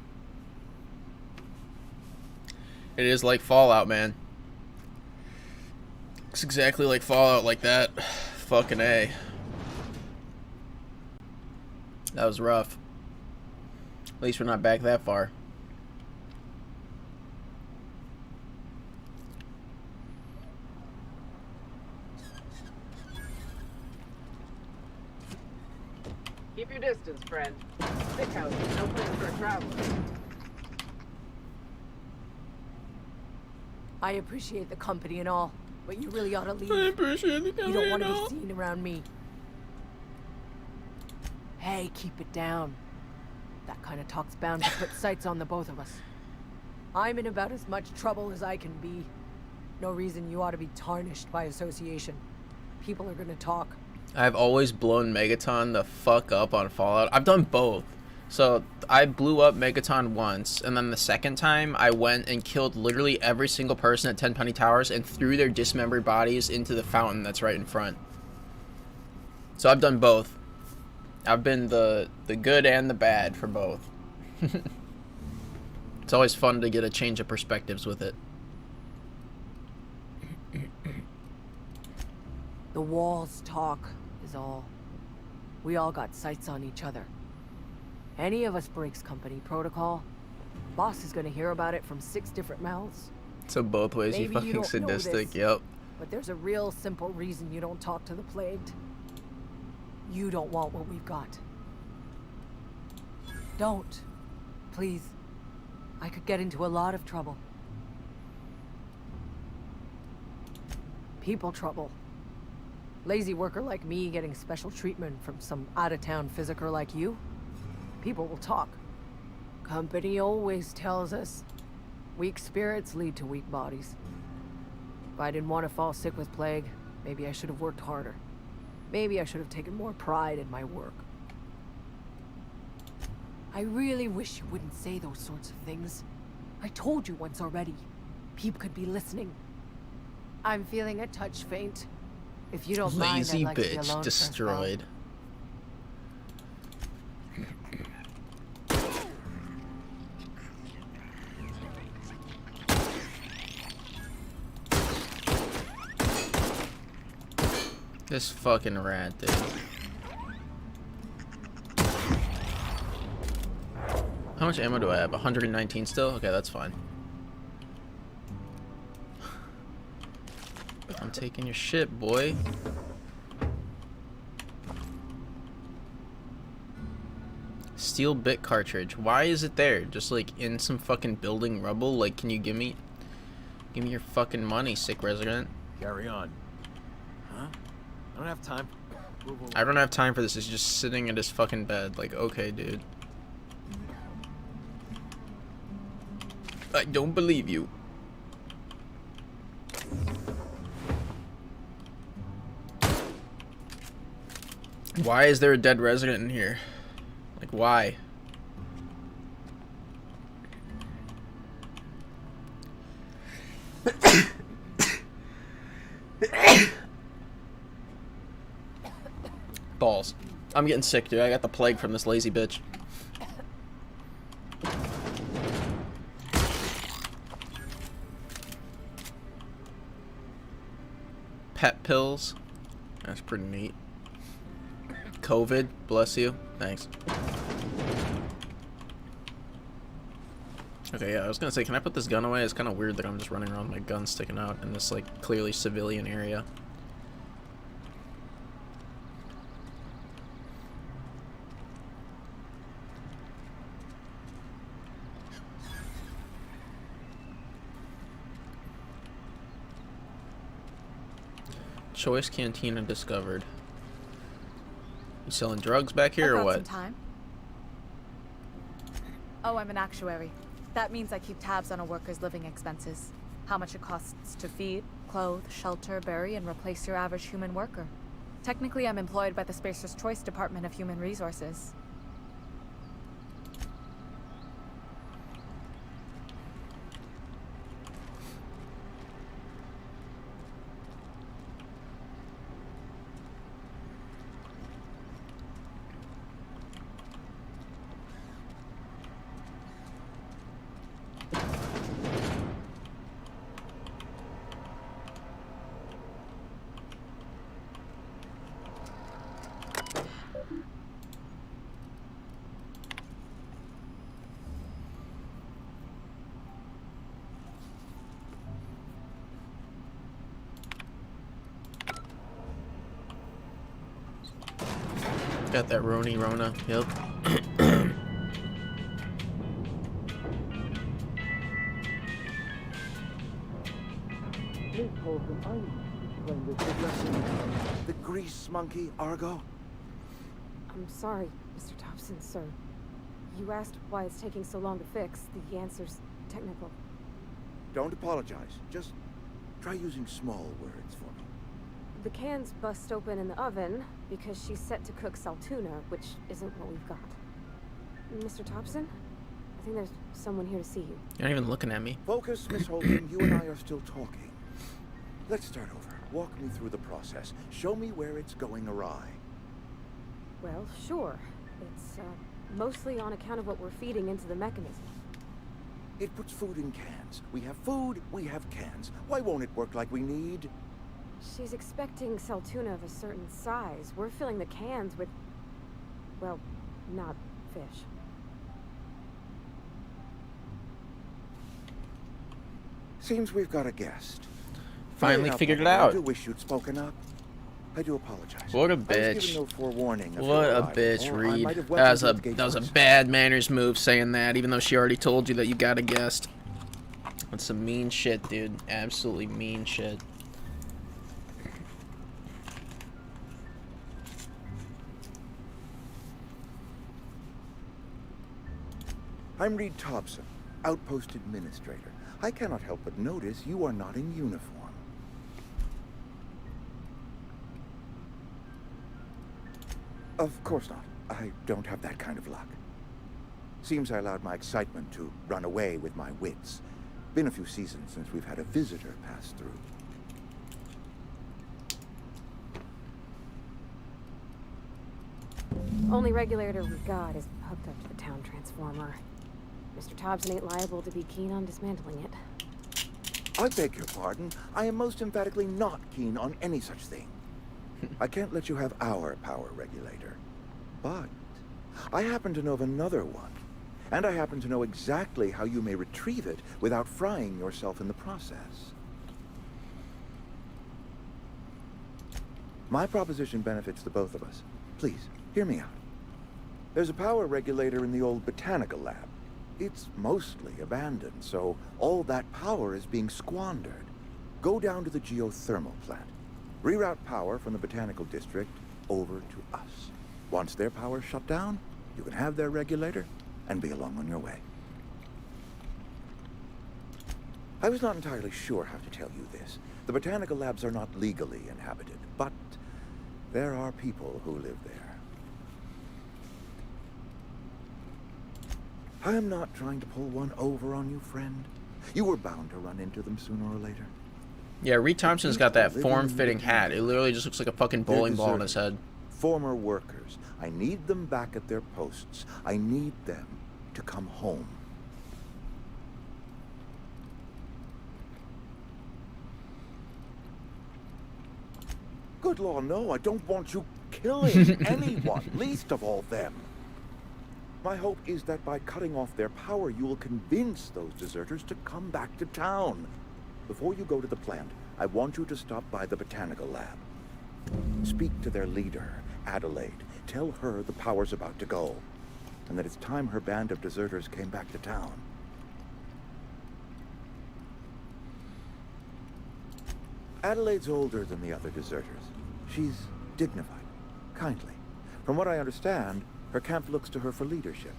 It is like Fallout, man. It's exactly like Fallout like that. Fucking A. That was rough. At least we're not back that far. Keep your distance, friend. Thick house is no place for a traveler. I appreciate the company and all, but you really ought to leave. I appreciate the company. You don't want and to all. be seen around me. Hey, keep it down. That kind of talk's bound to put sights on the both of us. I'm in about as much trouble as I can be. No reason you ought to be tarnished by association. People are gonna talk. I've always blown Megaton the fuck up on Fallout. I've done both. So I blew up Megaton once, and then the second time I went and killed literally every single person at Tenpenny Towers and threw their dismembered bodies into the fountain that's right in front. So I've done both. I've been the good and the bad for both. It's always fun to get a change of perspectives with it. The walls talk is all. We all got sights on each other. Any of us breaks company protocol, boss is gonna hear about it from 6 different mouths. So both ways, you Maybe fucking you don't know sadistic, this, yep. But there's a real simple reason you don't talk to the plagued. You don't want what we've got. Don't. Please. I could get into a lot of trouble. People trouble. Lazy worker like me getting special treatment from some out-of-town physiker like you. People will talk. Company always tells us weak spirits lead to weak bodies. If I didn't want to fall sick with plague, maybe I should have worked harder. Maybe I should have taken more pride in my work. I really wish you wouldn't say those sorts of things. I told you once already. Peep could be listening. I'm feeling a touch faint. If you don't mind, Lazy I'd like to be bitch alone for a spell. destroyed. This fucking rat, dude. How much ammo do I have? 119 still? Okay, that's fine. I'm taking your shit, boy. Steel bit cartridge. Why is it there? Just like in some fucking building rubble? Like, can you give me your fucking money, sick resident? Carry on. Huh? I don't have time. I don't have time for this. He's just sitting in his fucking bed. Like, okay, dude. I don't believe you. Why is there a dead resident in here? Like, why? Balls. I'm getting sick, dude. I got the plague from this lazy bitch. Pet pills. That's pretty neat. COVID, bless you. Thanks. Okay, yeah, I was gonna say, can I put this gun away? It's kind of weird that I'm just running around with my gun sticking out in this, like, clearly civilian area. Choice Cantina discovered. You selling drugs back here or what? Some time. Oh, I'm an actuary. That means I keep tabs on a worker's living expenses. How much it costs to feed, clothe, shelter, bury, and replace your average human worker. Technically, I'm employed by the Spacer's Choice Department of Human Resources. Got that Rona. Yep. The grease monkey, Argo? I'm sorry, Mr. Thompson, sir. You asked why it's taking so long to fix. The answer's technical. Don't apologize. Just try using small words for me. The can's bust open in the oven because she's set to cook saltuna, which isn't what we've got. Mr. Thompson? I think there's someone here to see you. You're not even looking at me. Focus, Miss Holden. You and I are still talking. Let's start over. Walk me through the process. Show me where it's going awry. Well, sure. It's mostly on account of what we're feeding into the mechanism. It puts food in cans. We have food, we have cans. Why won't it work like we need? She's expecting saltuna of a certain size. We're filling the cans with, well, not fish. Seems we've got a guest. Finally figured it out. I do wish you'd spoken up. I do apologize. What a I was bitch. given no forewarning of What your a arrival, bitch, or I Reed. might have That was a bad manners move saying that, even though she already told you that you got a guest. That's some mean shit, dude. Absolutely mean shit. I'm Reed Thompson, Outpost Administrator. I cannot help but notice you are not in uniform. Of course not. I don't have that kind of luck. Seems I allowed my excitement to run away with my wits. Been a few seasons since we've had a visitor pass through. Only regulator we got is hooked up to the town transformer. Mr. Thompson ain't liable to be keen on dismantling it. I beg your pardon. I am most emphatically not keen on any such thing. I can't let you have our power regulator. But I happen to know of another one. And I happen to know exactly how you may retrieve it without frying yourself in the process. My proposition benefits the both of us. Please, hear me out. There's a power regulator in the old botanical lab. It's mostly abandoned, so all that power is being squandered. Go down to the geothermal plant. Reroute power from the botanical district over to us. Once their power's shut down, you can have their regulator and be along on your way. I was not entirely sure how to tell you this. The botanical labs are not legally inhabited, but there are people who live there. I am not trying to pull one over on you, friend. You were bound to run into them sooner or later. Yeah, Reed Thompson's got that form-fitting hat. It literally just looks like a fucking bowling ball on his head. Former workers. I need them back at their posts. I need them to come home. Good Lord, no, I don't want you killing anyone, least of all them. My hope is that by cutting off their power, you will convince those deserters to come back to town. Before you go to the plant, I want you to stop by the botanical lab. Speak to their leader, Adelaide. Tell her the power's about to go, and that it's time her band of deserters came back to town. Adelaide's older than the other deserters. She's dignified, kindly. From what I understand, her camp looks to her for leadership.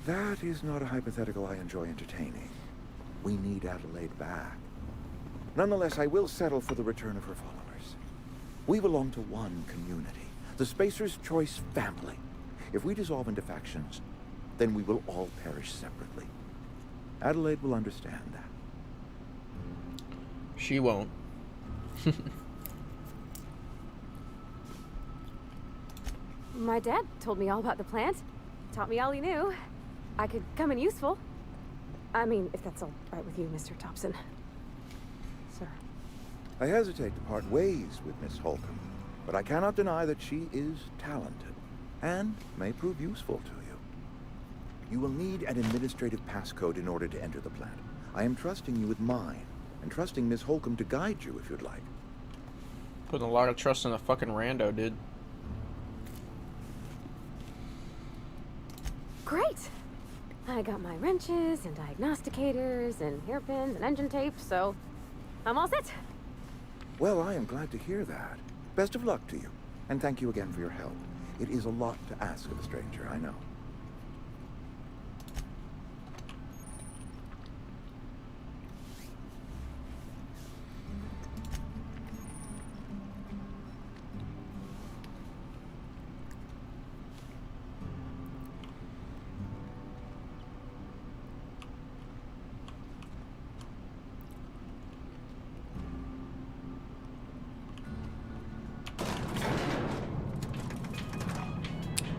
That is not a hypothetical I enjoy entertaining. We need Adelaide back. Nonetheless, I will settle for the return of her followers. We belong to one community, the Spacer's Choice family. If we dissolve into factions, then we will all perish separately. Adelaide will understand that. She won't. My dad told me all about the plant. Taught me all he knew. I could come in useful. I mean, if that's all right with you, Mr. Thompson. Sir. I hesitate to part ways with Miss Holcomb, but I cannot deny that she is talented and may prove useful to you. You will need an administrative passcode in order to enter the plant. I am trusting you with mine, and trusting Miss Holcomb to guide you if you'd like. Putting a lot of trust in a fucking rando, dude. Great! I got my wrenches and diagnosticators and hairpins and engine tape, so I'm all set. Well, I am glad to hear that. Best of luck to you, and thank you again for your help. It is a lot to ask of a stranger, I know.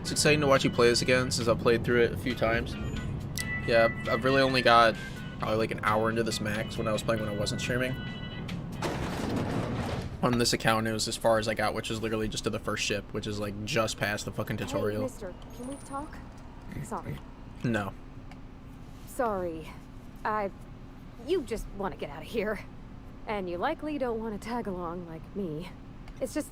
It's exciting to watch you play this again since I've played through it a few times. Yeah, I've really only got probably like an hour into this max when I was playing when I wasn't streaming. On this account, it was as far as I got, which is literally just to the first ship, which is like just past the fucking tutorial. Hey, mister, can we talk? Sorry. No. Sorry. You just want to get out of here. And you likely don't want to tag along like me. It's just,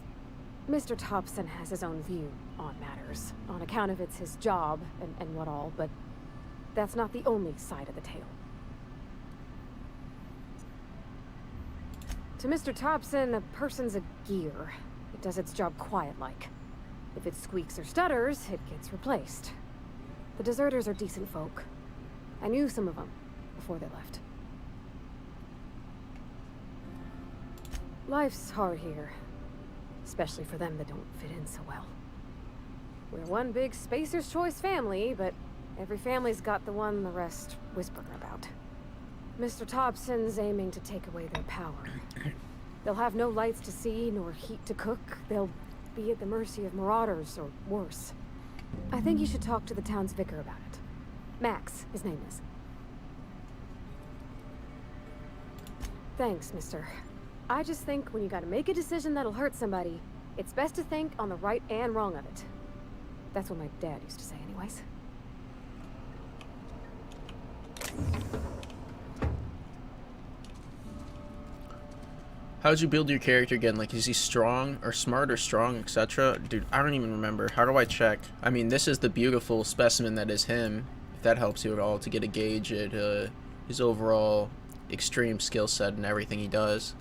Mr. Thompson has his own view on matters, on account of it's his job and what all, but that's not the only side of the tale. To Mr. Thompson, a person's a gear. It does its job quiet-like. If it squeaks or stutters, it gets replaced. The deserters are decent folk. I knew some of them before they left. Life's hard here, especially for them that don't fit in so well. We're one big Spacer's Choice family, but every family's got the one the rest whisper about. Mr. Thompson's aiming to take away their power. They'll have no lights to see, nor heat to cook. They'll be at the mercy of marauders, or worse. I think you should talk to the town's vicar about it. Max, his name is. Thanks, mister. I just think when you gotta make a decision that'll hurt somebody, it's best to think on the right and wrong of it. That's what my dad used to say anyways. How'd you build your character again? Like, is he strong or smart or strong, etc.? Dude, I don't even remember. How do I check? I mean, this is the beautiful specimen that is him. If that helps you at all to get a gauge at his overall extreme skill set and everything he does.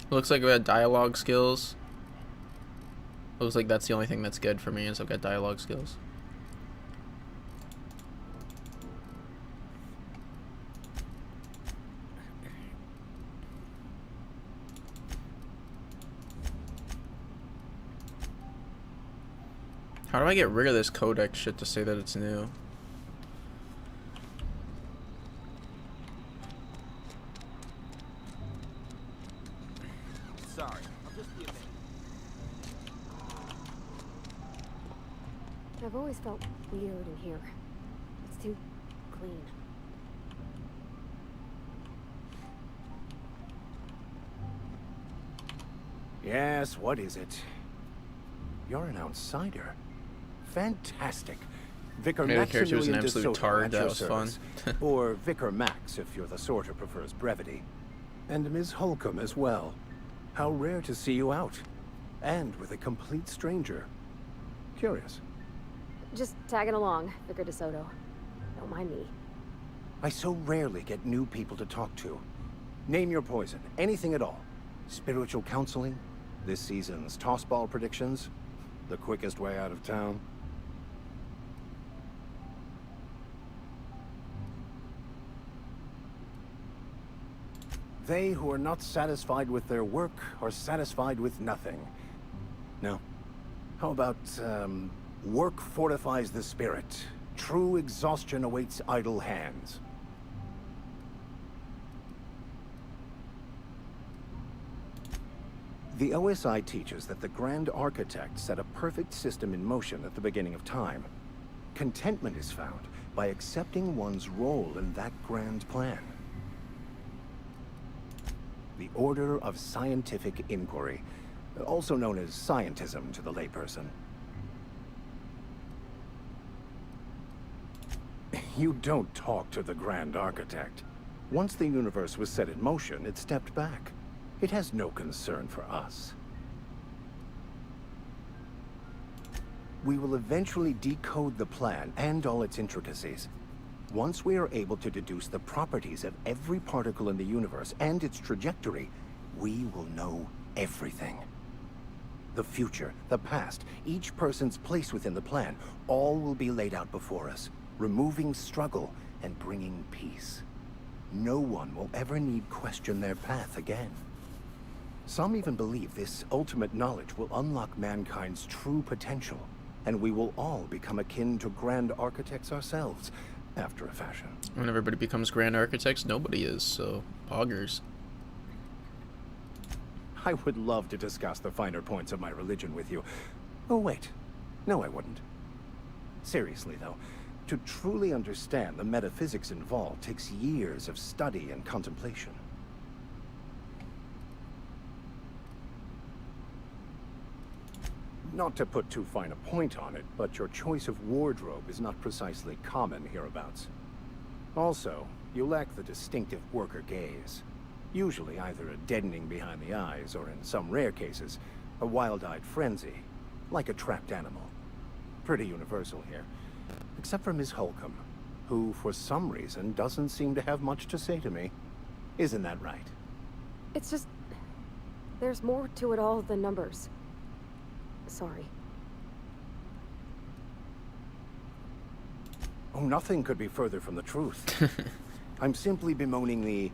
Looks like we had dialogue skills. Looks like that's the only thing that's good for me is I've got dialogue skills. How do I get rid of this codex shit to say that it's new? Sorry, I'll just be a minute. I've always felt weird do it in here. It's too clean. Yes, what is it? You're an outsider. Fantastic. Vicar Maybe the character was an Maximilian absolute DeSoto tard. at That your was fun. service. Or Vicar Max, if you're the sort who prefers brevity. And Ms. Holcomb as well. How rare to see you out. And with a complete stranger. Curious. Just tagging along, Vicar DeSoto. Don't mind me. I so rarely get new people to talk to. Name your poison. Anything at all. Spiritual counseling? This season's tossball predictions? The quickest way out of town? They who are not satisfied with their work are satisfied with nothing. No. How about, work fortifies the spirit. True exhaustion awaits idle hands. The OSI teaches that the Grand Architect set a perfect system in motion at the beginning of time. Contentment is found by accepting one's role in that grand plan. The Order of Scientific Inquiry, also known as scientism to the layperson. You don't talk to the Grand Architect. Once the universe was set in motion, it stepped back. It has no concern for us. We will eventually decode the plan and all its intricacies. Once we are able to deduce the properties of every particle in the universe and its trajectory, we will know everything. The future, the past, each person's place within the plan, all will be laid out before us, removing struggle and bringing peace. No one will ever need question their path again. Some even believe this ultimate knowledge will unlock mankind's true potential, and we will all become akin to Grand Architects ourselves, after a fashion. When everybody becomes Grand Architects, nobody is, so poggers. I would love to discuss the finer points of my religion with you. Oh, wait. No, I wouldn't. Seriously, though, to truly understand the metaphysics involved takes years of study and contemplation. Not to put too fine a point on it, but your choice of wardrobe is not precisely common hereabouts. Also, you lack the distinctive worker gaze. Usually either a deadening behind the eyes, or in some rare cases, a wild-eyed frenzy, like a trapped animal. Pretty universal here. Except for Ms. Holcomb, who, for some reason, doesn't seem to have much to say to me. Isn't that right? It's just... there's more to it all than numbers. Sorry. Oh, nothing could be further from the truth. I'm simply bemoaning the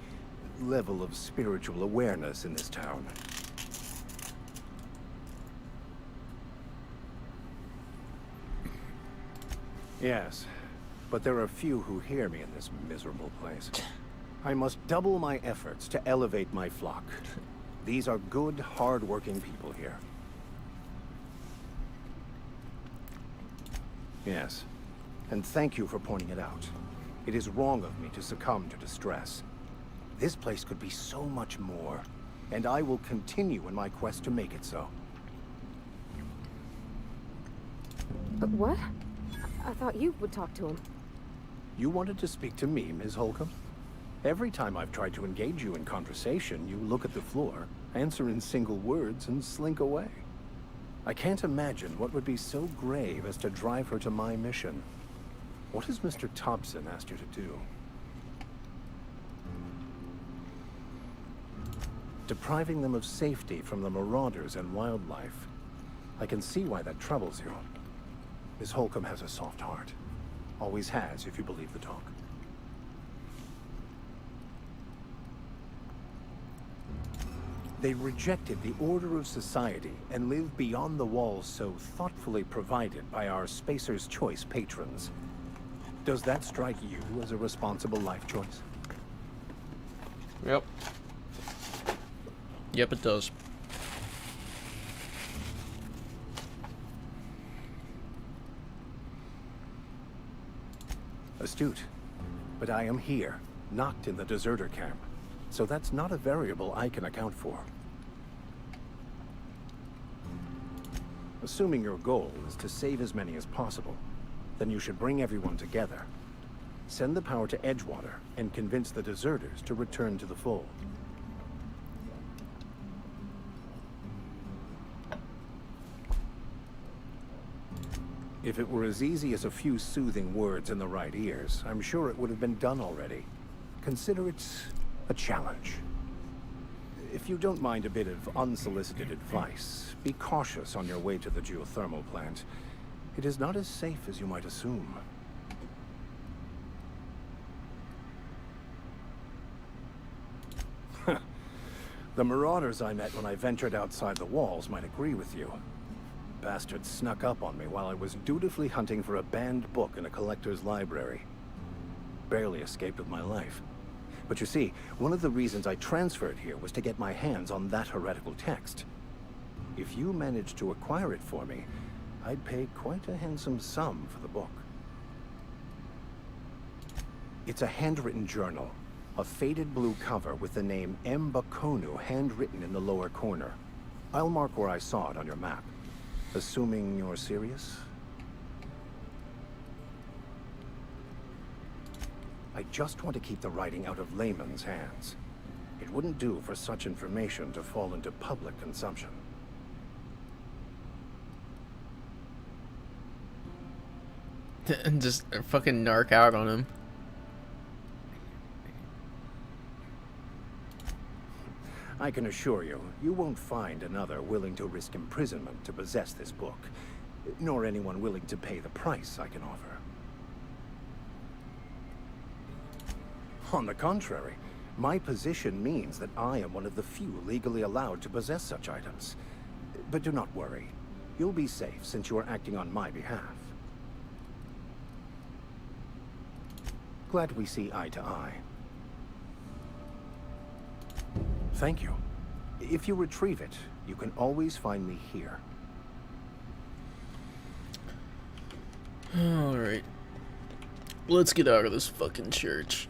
level of spiritual awareness in this town. Yes, but there are few who hear me in this miserable place. I must double my efforts to elevate my flock. These are good, hard-working people here. Yes, and thank you for pointing it out. It is wrong of me to succumb to distress. This place could be so much more, and I will continue in my quest to make it so. But what? I thought you would talk to him. You wanted to speak to me, Ms. Holcomb? Every time I've tried to engage you in conversation, you look at the floor, answer in single words, and slink away. I can't imagine what would be so grave as to drive her to my mission. What has Mr. Thompson asked you to do? Depriving them of safety from the marauders and wildlife. I can see why that troubles you. Miss Holcomb has a soft heart. Always has, if you believe the talk. They rejected the order of society and lived beyond the walls so thoughtfully provided by our Spacer's Choice patrons. Does that strike you as a responsible life choice? Yep. Yep, it does. Astute. But I am here, not in the deserter camp. So that's not a variable I can account for. Assuming your goal is to save as many as possible, then you should bring everyone together. Send the power to Edgewater and convince the deserters to return to the fold. If it were as easy as a few soothing words in the right ears, I'm sure it would have been done already. Consider it a challenge. If you don't mind a bit of unsolicited advice, be cautious on your way to the geothermal plant. It is not as safe as you might assume. The marauders I met when I ventured outside the walls might agree with you. Bastards snuck up on me while I was dutifully hunting for a banned book in a collector's library. Barely escaped with my life. But you see, one of the reasons I transferred here was to get my hands on that heretical text. If you managed to acquire it for me, I'd pay quite a handsome sum for the book. It's a handwritten journal. A faded blue cover with the name M. Bakonu handwritten in the lower corner. I'll mark where I saw it on your map. Assuming you're serious? I just want to keep the writing out of layman's hands. It wouldn't do for such information to fall into public consumption. And just fucking narc out on him. I can assure you, you won't find another willing to risk imprisonment to possess this book, nor anyone willing to pay the price I can offer. On the contrary, my position means that I am one of the few legally allowed to possess such items. But do not worry. You'll be safe since you are acting on my behalf. Glad we see eye to eye. Thank you. If you retrieve it, you can always find me here. Alright. Let's get out of this fucking church.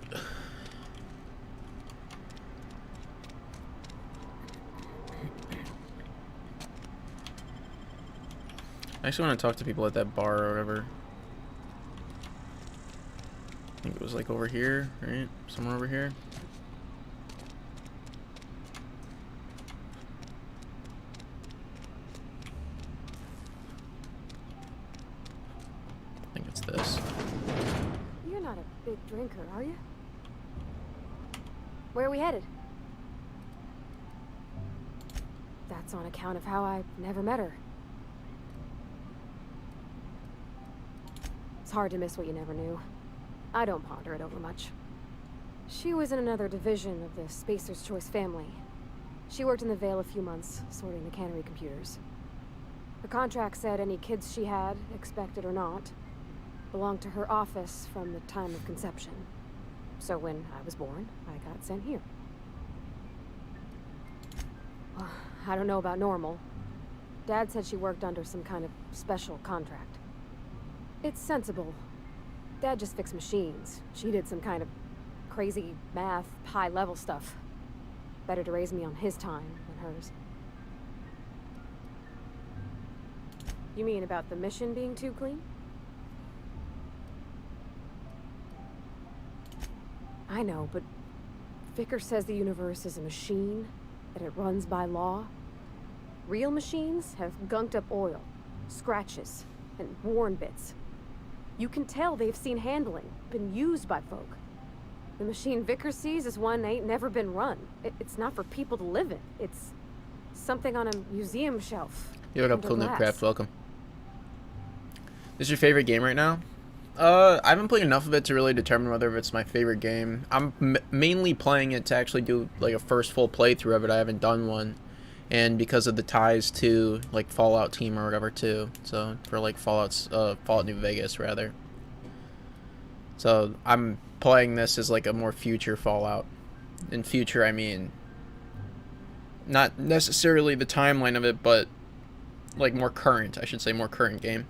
I actually want to talk to people at that bar or whatever. I think it was like over here, right? Somewhere over here. I think it's this. You're not a big drinker, are you? Where are we headed? That's on account of how I never met her. It's hard to miss what you never knew. I don't ponder it over much. She was in another division of the Spacer's Choice family. She worked in the Vale a few months, sorting the cannery computers. Her contract said any kids she had, expected or not, belonged to her office from the time of conception. So when I was born, I got sent here. Well, I don't know about normal. Dad said she worked under some kind of special contract. It's sensible. Dad just fixed machines. She did some kind of crazy math, high-level stuff. Better to raise me on his time than hers. You mean about the mission being too clean? I know, but Vicker says the universe is a machine, that it runs by law. Real machines have gunked up oil, scratches, and worn bits. You can tell they've seen handling, been used by folk. The machine Vicker sees is one ain't never been run. It's not for people to live in. It's something on a museum shelf. Yo, what up, under Cool glass. Noobcraft? Welcome. This is your favorite game right now? I haven't played enough of it to really determine whether it's my favorite game. I'm mainly playing it to actually do like a first full playthrough of it. I haven't done one, and because of the ties to like Fallout team or whatever too. So for like Fallout New Vegas rather. So I'm playing this as like a more future Fallout. In future, I mean not necessarily the timeline of it, but like more current. I should say more current game.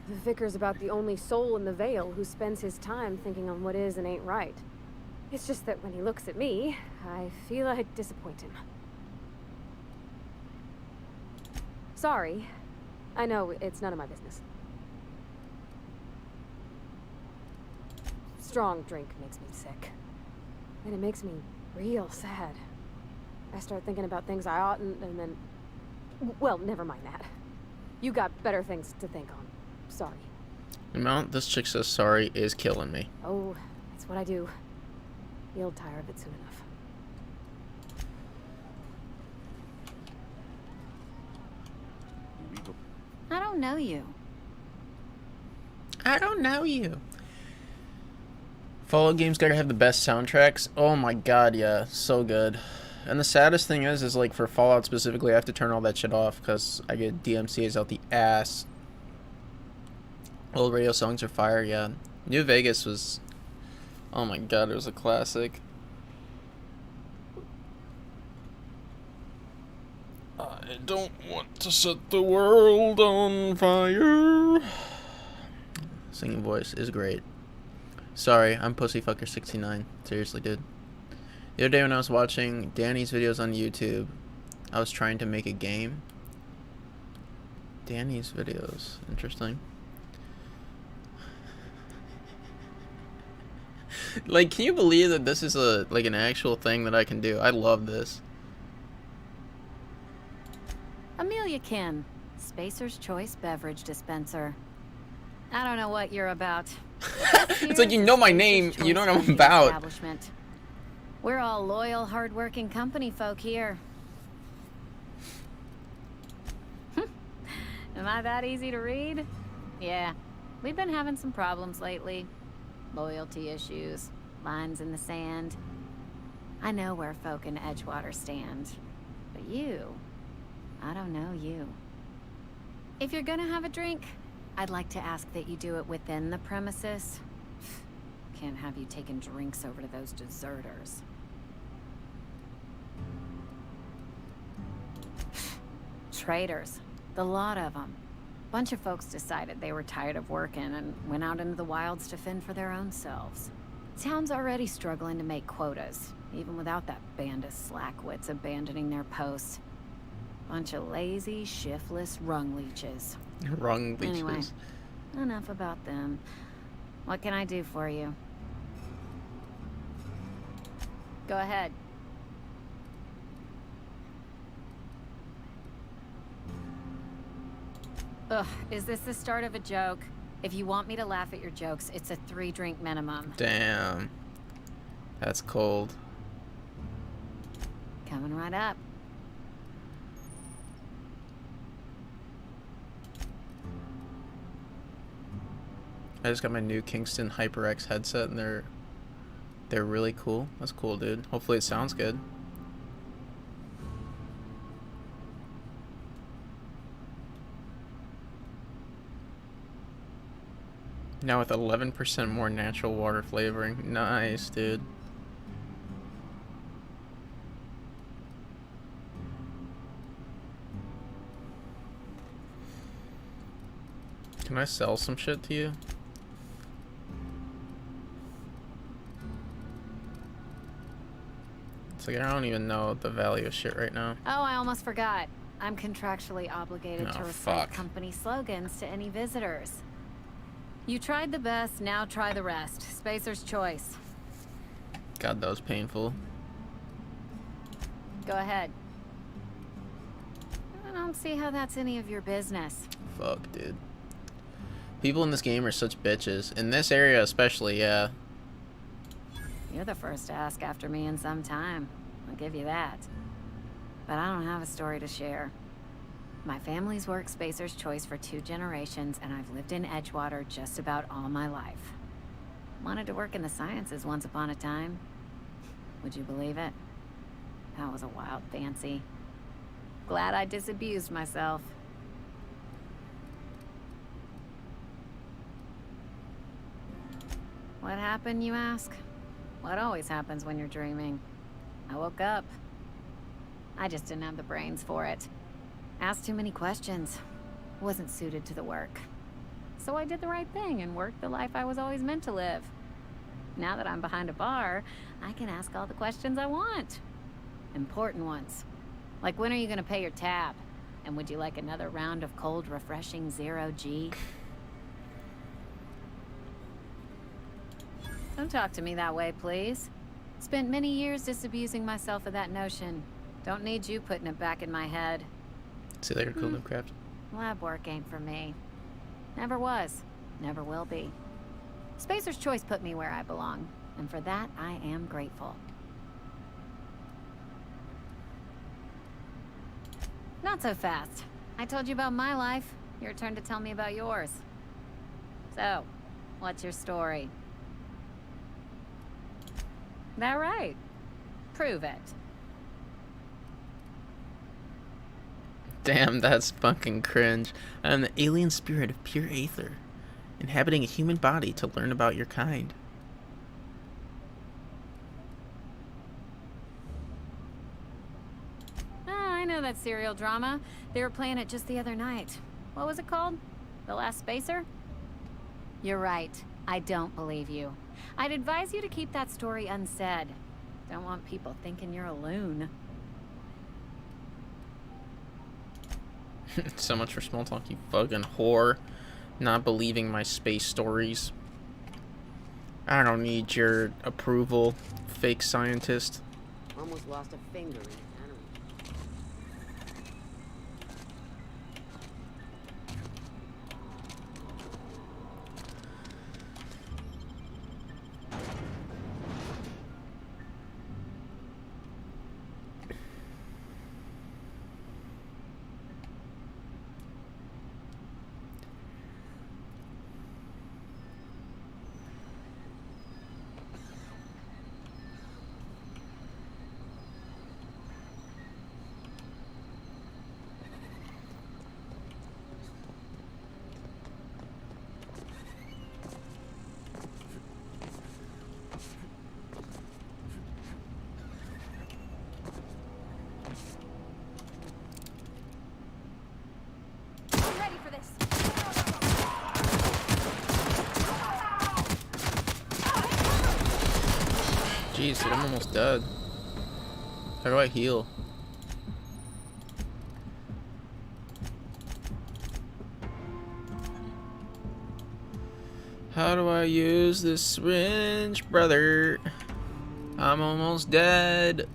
The vicar's about the only soul in the Vale who spends his time thinking on what is and ain't right. It's just that when he looks at me, I feel I disappoint him. Sorry. I know, it's none of my business. Strong drink makes me sick. And it makes me real sad. I start thinking about things I oughtn't, and then... Well, never mind that. You got better things to think on. Sorry. The amount this chick says sorry is killing me. Oh, it's what I do. You'll tire of it soon enough. I don't know you. I don't know you. Fallout games gotta have the best soundtracks. Oh my god, yeah, so good. And the saddest thing is like for Fallout specifically, I have to turn all that shit off because I get DMCA's out the ass. Old radio songs are fire, yeah. New Vegas was, oh my god, it was a classic. I don't want to set the world on fire. Singing voice is great. Sorry, I'm Pussyfucker69. Seriously, dude. The other day when I was watching Danny's videos on YouTube, I was trying to make a game. Danny's videos. Interesting. Like, can you believe that this is an actual thing that I can do? I love this. Amelia Kin, Spacer's Choice Beverage Dispenser. I don't know what you're about. It's like you know my name, you know what I'm about. We're all loyal, hard-working company folk here. Am I that easy to read? Yeah, we've been having some problems lately. Loyalty issues, lines in the sand. I know where folk in Edgewater stand, but you, I don't know you. If you're gonna have a drink, I'd like to ask that you do it within the premises. Can't have you taking drinks over to those deserters. Traitors, the lot of them. Bunch of folks decided they were tired of working and went out into the wilds to fend for their own selves. Town's already struggling to make quotas, even without that band of slackwits abandoning their posts. Bunch of lazy, shiftless rung leeches. Rung leeches. Anyway, enough about them. What can I do for you? Go ahead. Ugh, is this the start of a joke? If you want me to laugh at your jokes, it's a 3-drink minimum. Damn. That's cold. Coming right up. I just got my new Kingston HyperX headset and they're really cool. That's cool, dude. Hopefully it sounds good. Now with 11% more natural water flavoring. Nice, dude. Can I sell some shit to you? It's like I don't even know the value of shit right now. Oh, I almost forgot. I'm contractually obligated to recite fuck. company slogans to any visitors. You tried the best, now try the rest. Spacer's Choice. God, that was painful. Go ahead. I don't see how that's any of your business. Fuck, dude. People in this game are such bitches. In this area especially, yeah. You're the first to ask after me in some time. I'll give you that. But I don't have a story to share. My family's worked Spacer's Choice for 2 generations, and I've lived in Edgewater just about all my life. Wanted to work in the sciences once upon a time. Would you believe it? That was a wild fancy. Glad I disabused myself. What happened, you ask? What always happens when you're dreaming? I woke up. I just didn't have the brains for it. Asked too many questions. Wasn't suited to the work. So I did the right thing and worked the life I was always meant to live. Now that I'm behind a bar, I can ask all the questions I want. Important ones. Like, when are you gonna pay your tab? And would you like another round of cold, refreshing 0G? Don't talk to me that way, please. Spent many years disabusing myself of that notion. Don't need you putting it back in my head. See you later, cool new craft. Lab work ain't for me. Never was. Never will be. Spacer's Choice put me where I belong, and for that, I am grateful. Not so fast. I told you about my life. Your turn to tell me about yours. So, what's your story? That right? Prove it. Damn, that's fucking cringe. I am the alien spirit of pure aether, inhabiting a human body to learn about your kind. Ah, I know that serial drama. They were playing it just the other night. What was it called? The Last Spacer? You're right. I don't believe you. I'd advise you to keep that story unsaid. Don't want people thinking you're a loon. So much for small talk, you fucking whore. Not believing my space stories. I don't need your approval, fake scientist. Almost lost a finger in the cannery. Jeez, dude, I'm almost dead. How do I heal? How do I use this syringe, brother? I'm almost dead.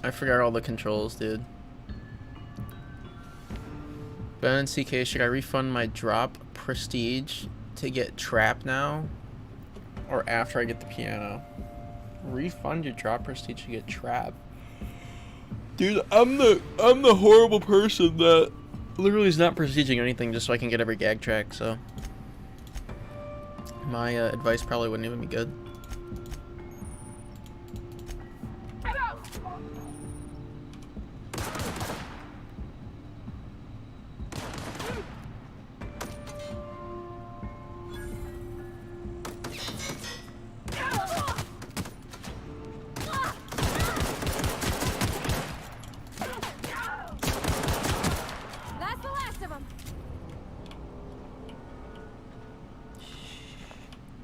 I forgot all the controls, dude. Ben and CK, should I refund my drop prestige to get trap now? Or after I get the piano? Refund your drop prestige to get trap. Dude, I'm the horrible person that literally is not prestiging anything just so I can get every gag track, so my advice probably wouldn't even be good.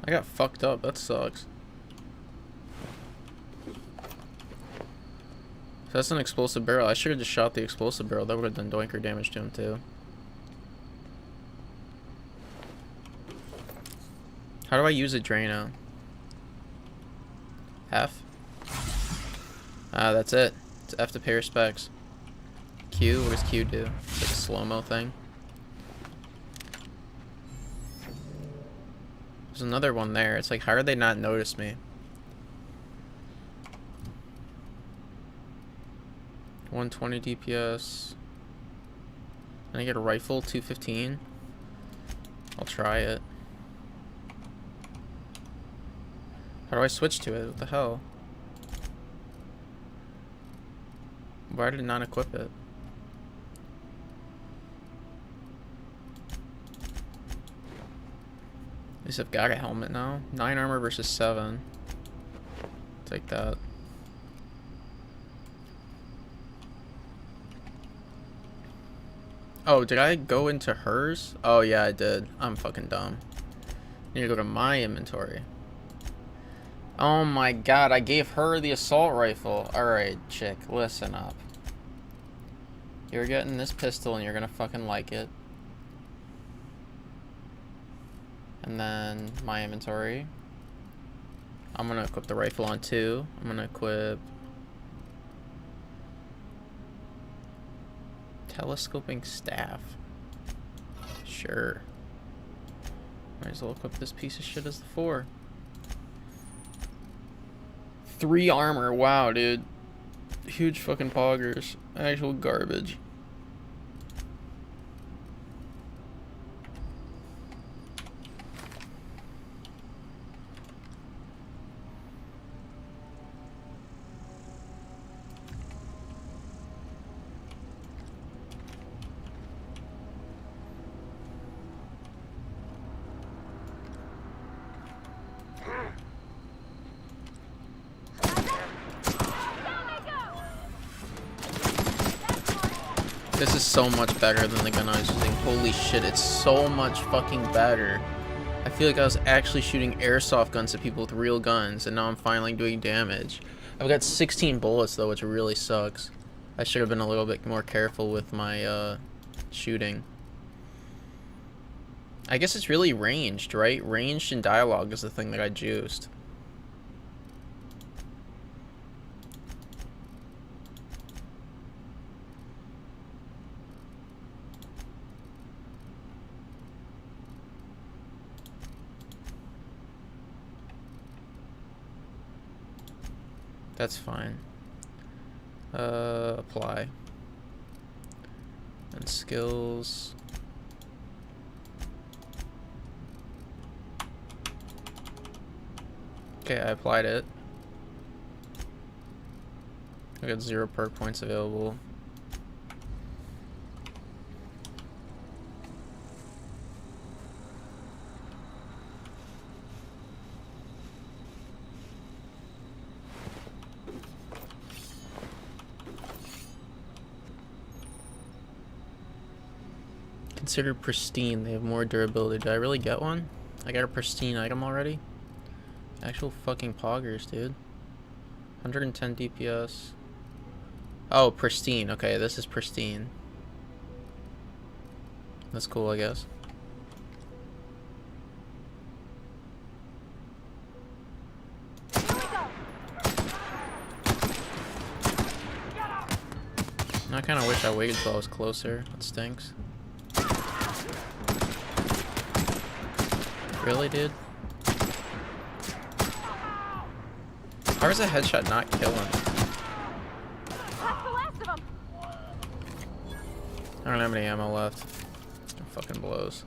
I got fucked up, that sucks. So that's an explosive barrel. I should have just shot the explosive barrel. That would have done doinker damage to him too. How do I use a Drano? F? Ah, that's it. It's F to pay respects. Q? What does Q do? It's like a slow-mo thing. There's another one there. It's like, how did they not notice me? 120 DPS. And I get a rifle, 215. I'll try it. How do I switch to it? What the hell? Why did it not equip it? At least I've got a helmet now. 9 armor versus 7. Take that. Oh, did I go into hers? Oh, yeah, I did. I'm fucking dumb. Need to go to my inventory. Oh my god, I gave her the assault rifle. Alright, chick, listen up. You're getting this pistol and you're gonna fucking like it. And then my inventory. I'm gonna equip the rifle on 2. I'm gonna equip telescoping staff. Sure. Might as well equip this piece of shit as the 4. 3 armor. Wow, dude. Huge fucking poggers. Actual garbage. This is so much better than the gun I was using. Holy shit, it's so much fucking better. I feel like I was actually shooting airsoft guns at people with real guns, and now I'm finally doing damage. I've got 16 bullets though, which really sucks. I should have been a little bit more careful with my shooting. I guess it's really ranged, right? Ranged and dialogue is the thing that I juiced. That's fine. Apply. And skills. Okay, I applied it. I got 0 perk points available. Considered pristine. They have more durability. Did I really get one? I got a pristine item already? Actual fucking poggers, dude. 110 DPS. Oh, pristine. Okay, this is pristine. That's cool, I guess. I kind of wish I waited till I was closer. That stinks. Really, dude? How is a headshot not killing? I don't have any ammo left. It fucking blows.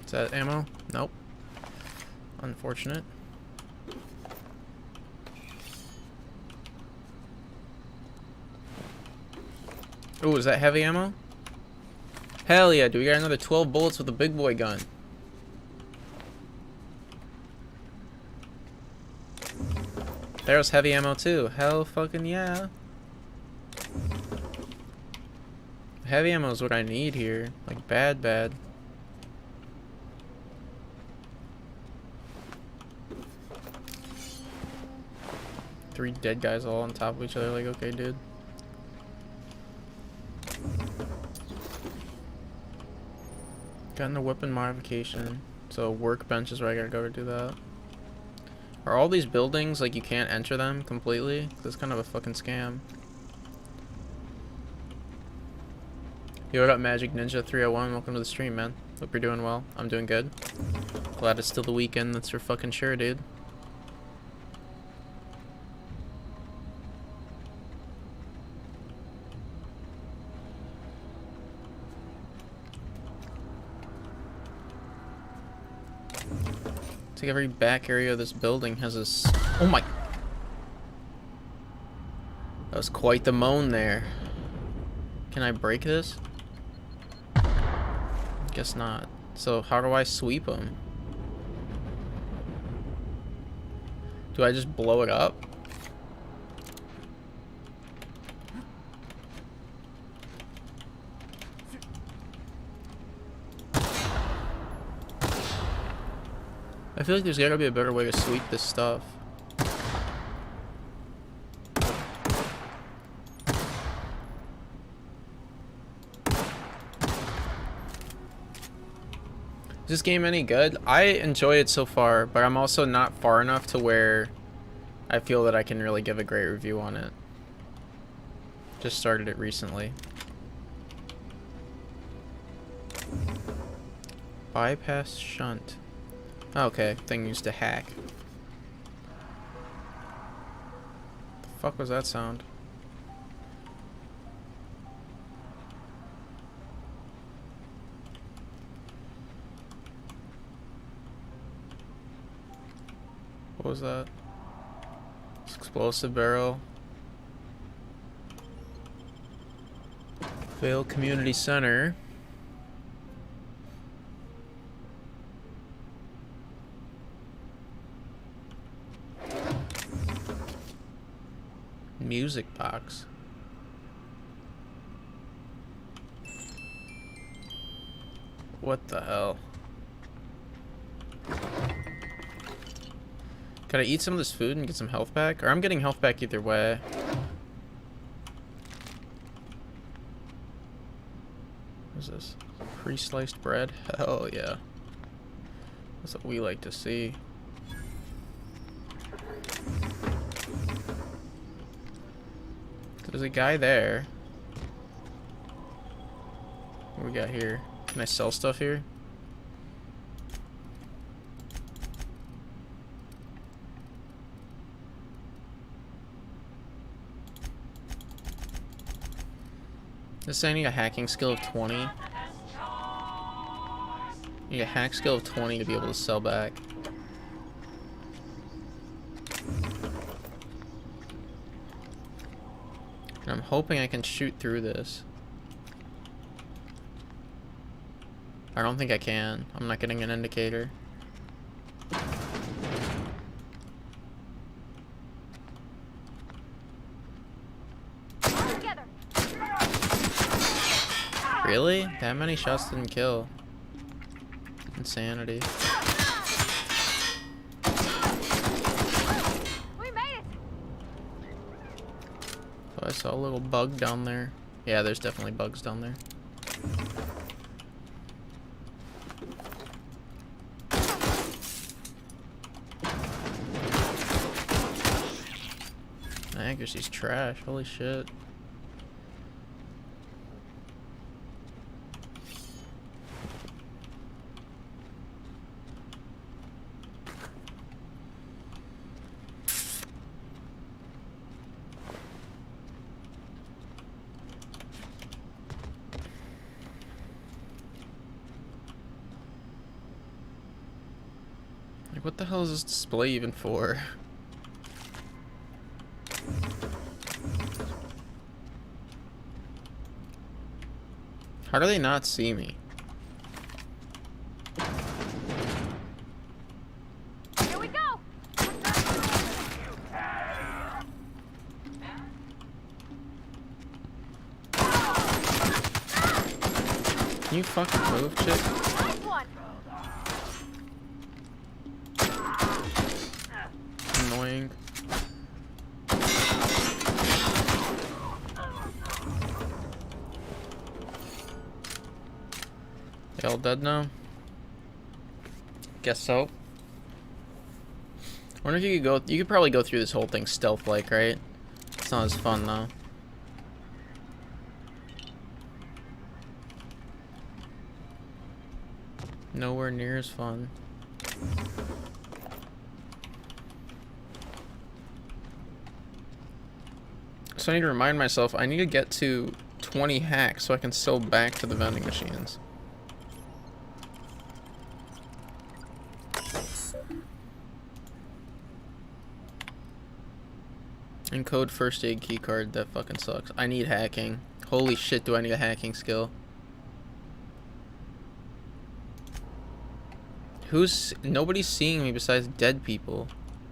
Is that ammo? Nope. Unfortunate. Oh, is that heavy ammo? Hell yeah, dude. We got another 12 bullets with a big boy gun. There's heavy ammo too. Hell fucking yeah. Heavy ammo is what I need here. Like, bad, bad. Three dead guys all on top of each other. Like, okay, dude. Gotten the weapon modification. So workbench is where I gotta go to do that. Are all these buildings, like, you can't enter them completely? That's kind of a fucking scam. Yo, what up, Magic Ninja 301? Welcome to the stream, man. Hope you're doing well. I'm doing good. Glad it's still the weekend, that's for fucking sure, dude. It's like every back area of this building has this. Oh my. That was quite the moan there. Can I break this? Guess not. So how do I sweep them? Do I just blow it up? I feel like there's gotta be a better way to sweep this stuff. Is this game any good? I enjoy it so far, but I'm also not far enough to where I feel that I can really give a great review on it. Just started it recently. Bypass shunt. Okay, thing used to hack. The fuck was that sound? What was that? Explosive barrel. Vale Community Center. Music box. What the hell? Could I eat some of this food and get some health back? Or I'm getting health back either way. What is this? Pre-sliced bread? Hell yeah. That's what we like to see. There's a guy there. What do we got here? Can I sell stuff here? This I need a hacking skill of 20. I need a hack skill of 20 to be able to sell back. And I'm hoping I can shoot through this. I don't think I can. I'm not getting an indicator. Really? That many shots didn't kill. Insanity. We made it. Oh, I saw a little bug down there. Yeah, there's definitely bugs down there. My accuracy's trash. Holy shit. Like, what the hell is this display even for? How do they not see me? Here we go. Can you fucking move, chick? Nice one. Annoying. They all dead now? Guess so. I wonder if you could go. You could probably go through this whole thing stealth-like, right? It's not as fun though. Nowhere near as fun. So I need to remind myself, I need to get to 20 hacks so I can sell back to the vending machines. Encode first aid key card, that fucking sucks. I need hacking. Holy shit, do I need a hacking skill. Nobody's seeing me besides dead people.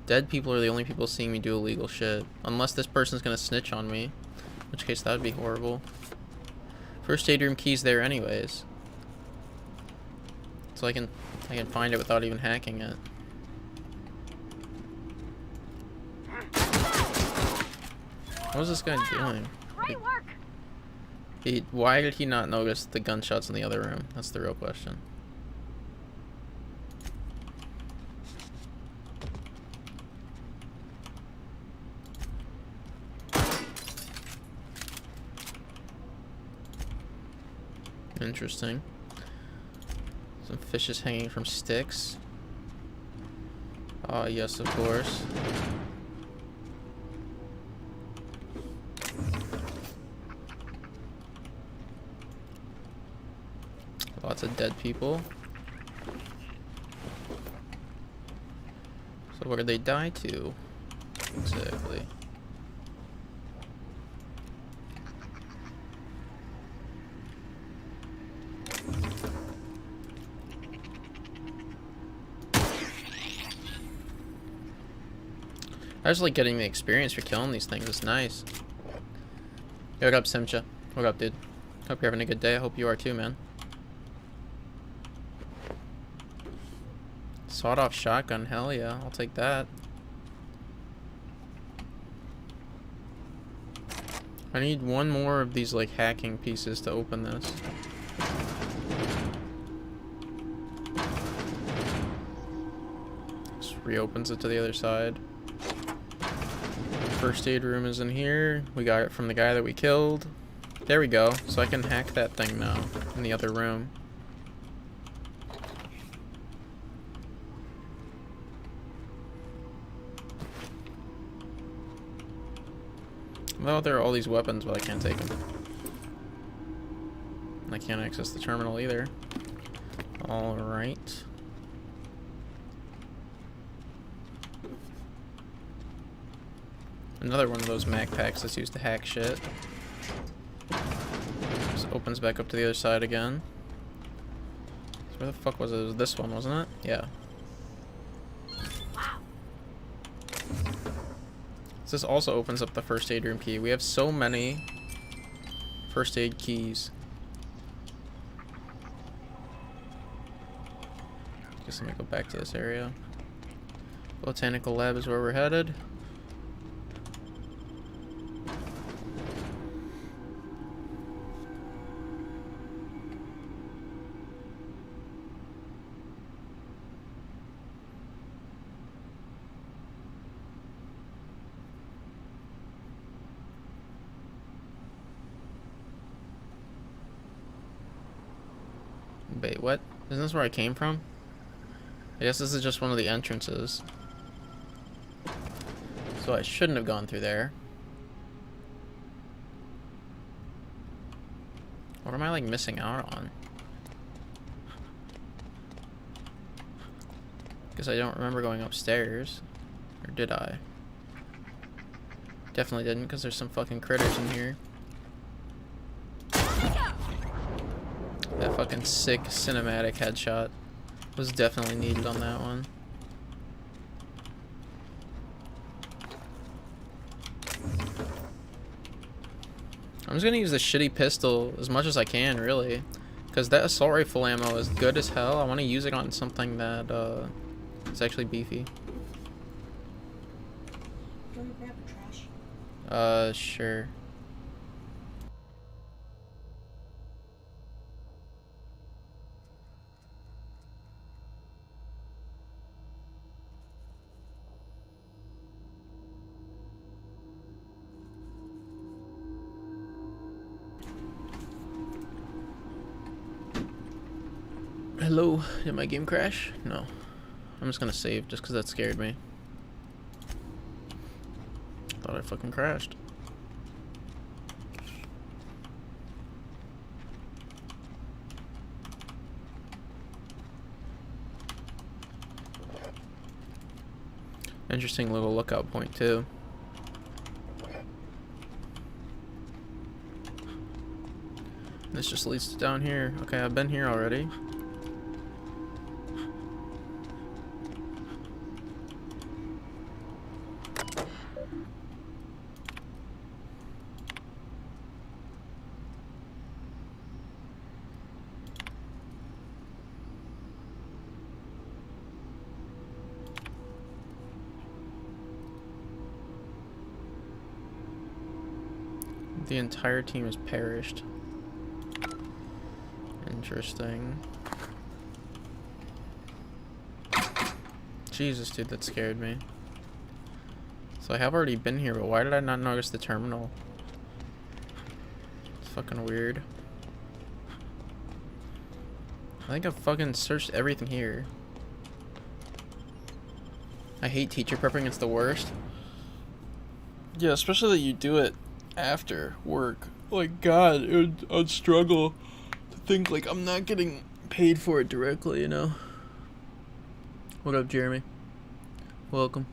Dead people are the only people seeing me do illegal shit. Unless this person's gonna snitch on me. In which case, that would be horrible. First aid room key's there anyways. So I can find it without even hacking it. What was this guy doing? Great work. Why did he not notice the gunshots in the other room? That's the real question. Interesting. Some fishes hanging from sticks. Ah, yes, of course. Lots of dead people. So where did they die to? Exactly. I just like getting the experience for killing these things. It's nice. Yo, what up, Simcha? What up, dude? Hope you're having a good day. I hope you are too, man. Sawed-off shotgun. Hell yeah. I'll take that. I need one more of these, like, hacking pieces to open this. Just reopens it to the other side. First aid room is in here. We got it from the guy that we killed. There we go. So I can hack that thing now in the other room. Well, there are all these weapons, but I can't take them. I can't access the terminal either. Alright. Another one of those mag packs that's used to hack shit. Just opens back up to the other side again. So where the fuck was it? It was this one, wasn't it? Yeah. So this also opens up the first aid room key. We have so many first aid keys. Guess let me go back to this area. Botanical lab is where we're headed. Wait, what? Isn't this where I came from? I guess this is just one of the entrances. So I shouldn't have gone through there. What am I, like, missing out on? Because I don't remember going upstairs. Or did I? Definitely didn't, because there's some fucking critters in here. That fucking sick cinematic headshot was definitely needed on that one. I'm just gonna use the shitty pistol as much as I can, really. Because that assault rifle ammo is good as hell. I want to use it on something that is actually beefy. Do you want to grab the trash? Sure. Hello, did my game crash? No. I'm just gonna save just because that scared me. Thought I fucking crashed. Interesting little lookout point too. This just leads to down here. Okay, I've been here already. The entire team has perished. Interesting. Jesus, dude, that scared me. So I have already been here, but why did I not notice the terminal? It's fucking weird. I think I've fucking searched everything here. I hate teacher prepping, it's the worst. Yeah, especially that you do it after work. Like, God, I'd struggle to think, like, I'm not getting paid for it directly, you know? What up, Jeremy? Welcome.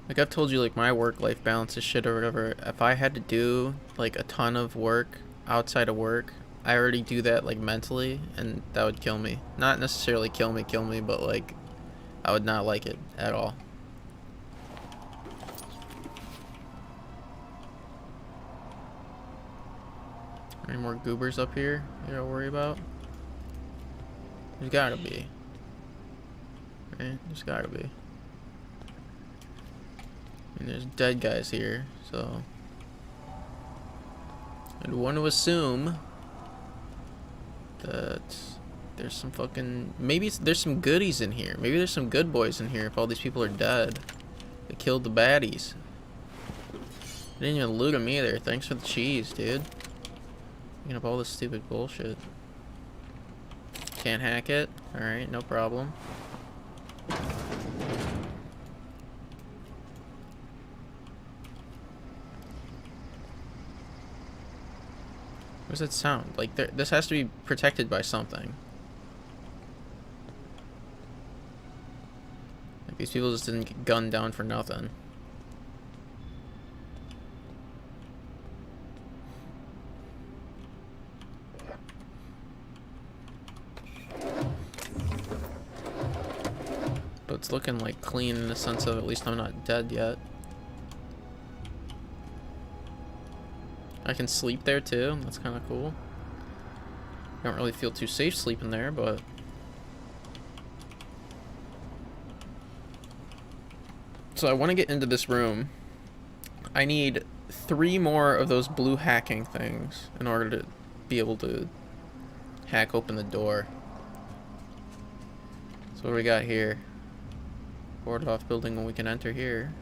Like, I've told you, like, my work-life balance is shit or whatever. If I had to do, like, a ton of work outside of work, I already do that, like, mentally, and that would kill me. Not necessarily kill me, but, like, I would not like it at all. Any more goobers up here you gotta worry about? There's gotta be. Right? There's gotta be. And there's dead guys here, so I'd want to assume that there's some fucking, maybe there's some goodies in here. Maybe there's some good boys in here if all these people are dead. They killed the baddies. They didn't even loot them either. Thanks for the cheese, dude. Picking up all this stupid bullshit. Can't hack it? Alright, no problem. What does that sound? Like, this has to be protected by something. Like, these people just didn't get gunned down for nothing. But it's looking, like, clean in the sense of at least I'm not dead yet. I can sleep there too. That's kind of cool. I don't really feel too safe sleeping there, but so I want to get into this room. I need 3 more of those blue hacking things in order to be able to hack open the door. So what do we got here? Boarded off building when we can enter here.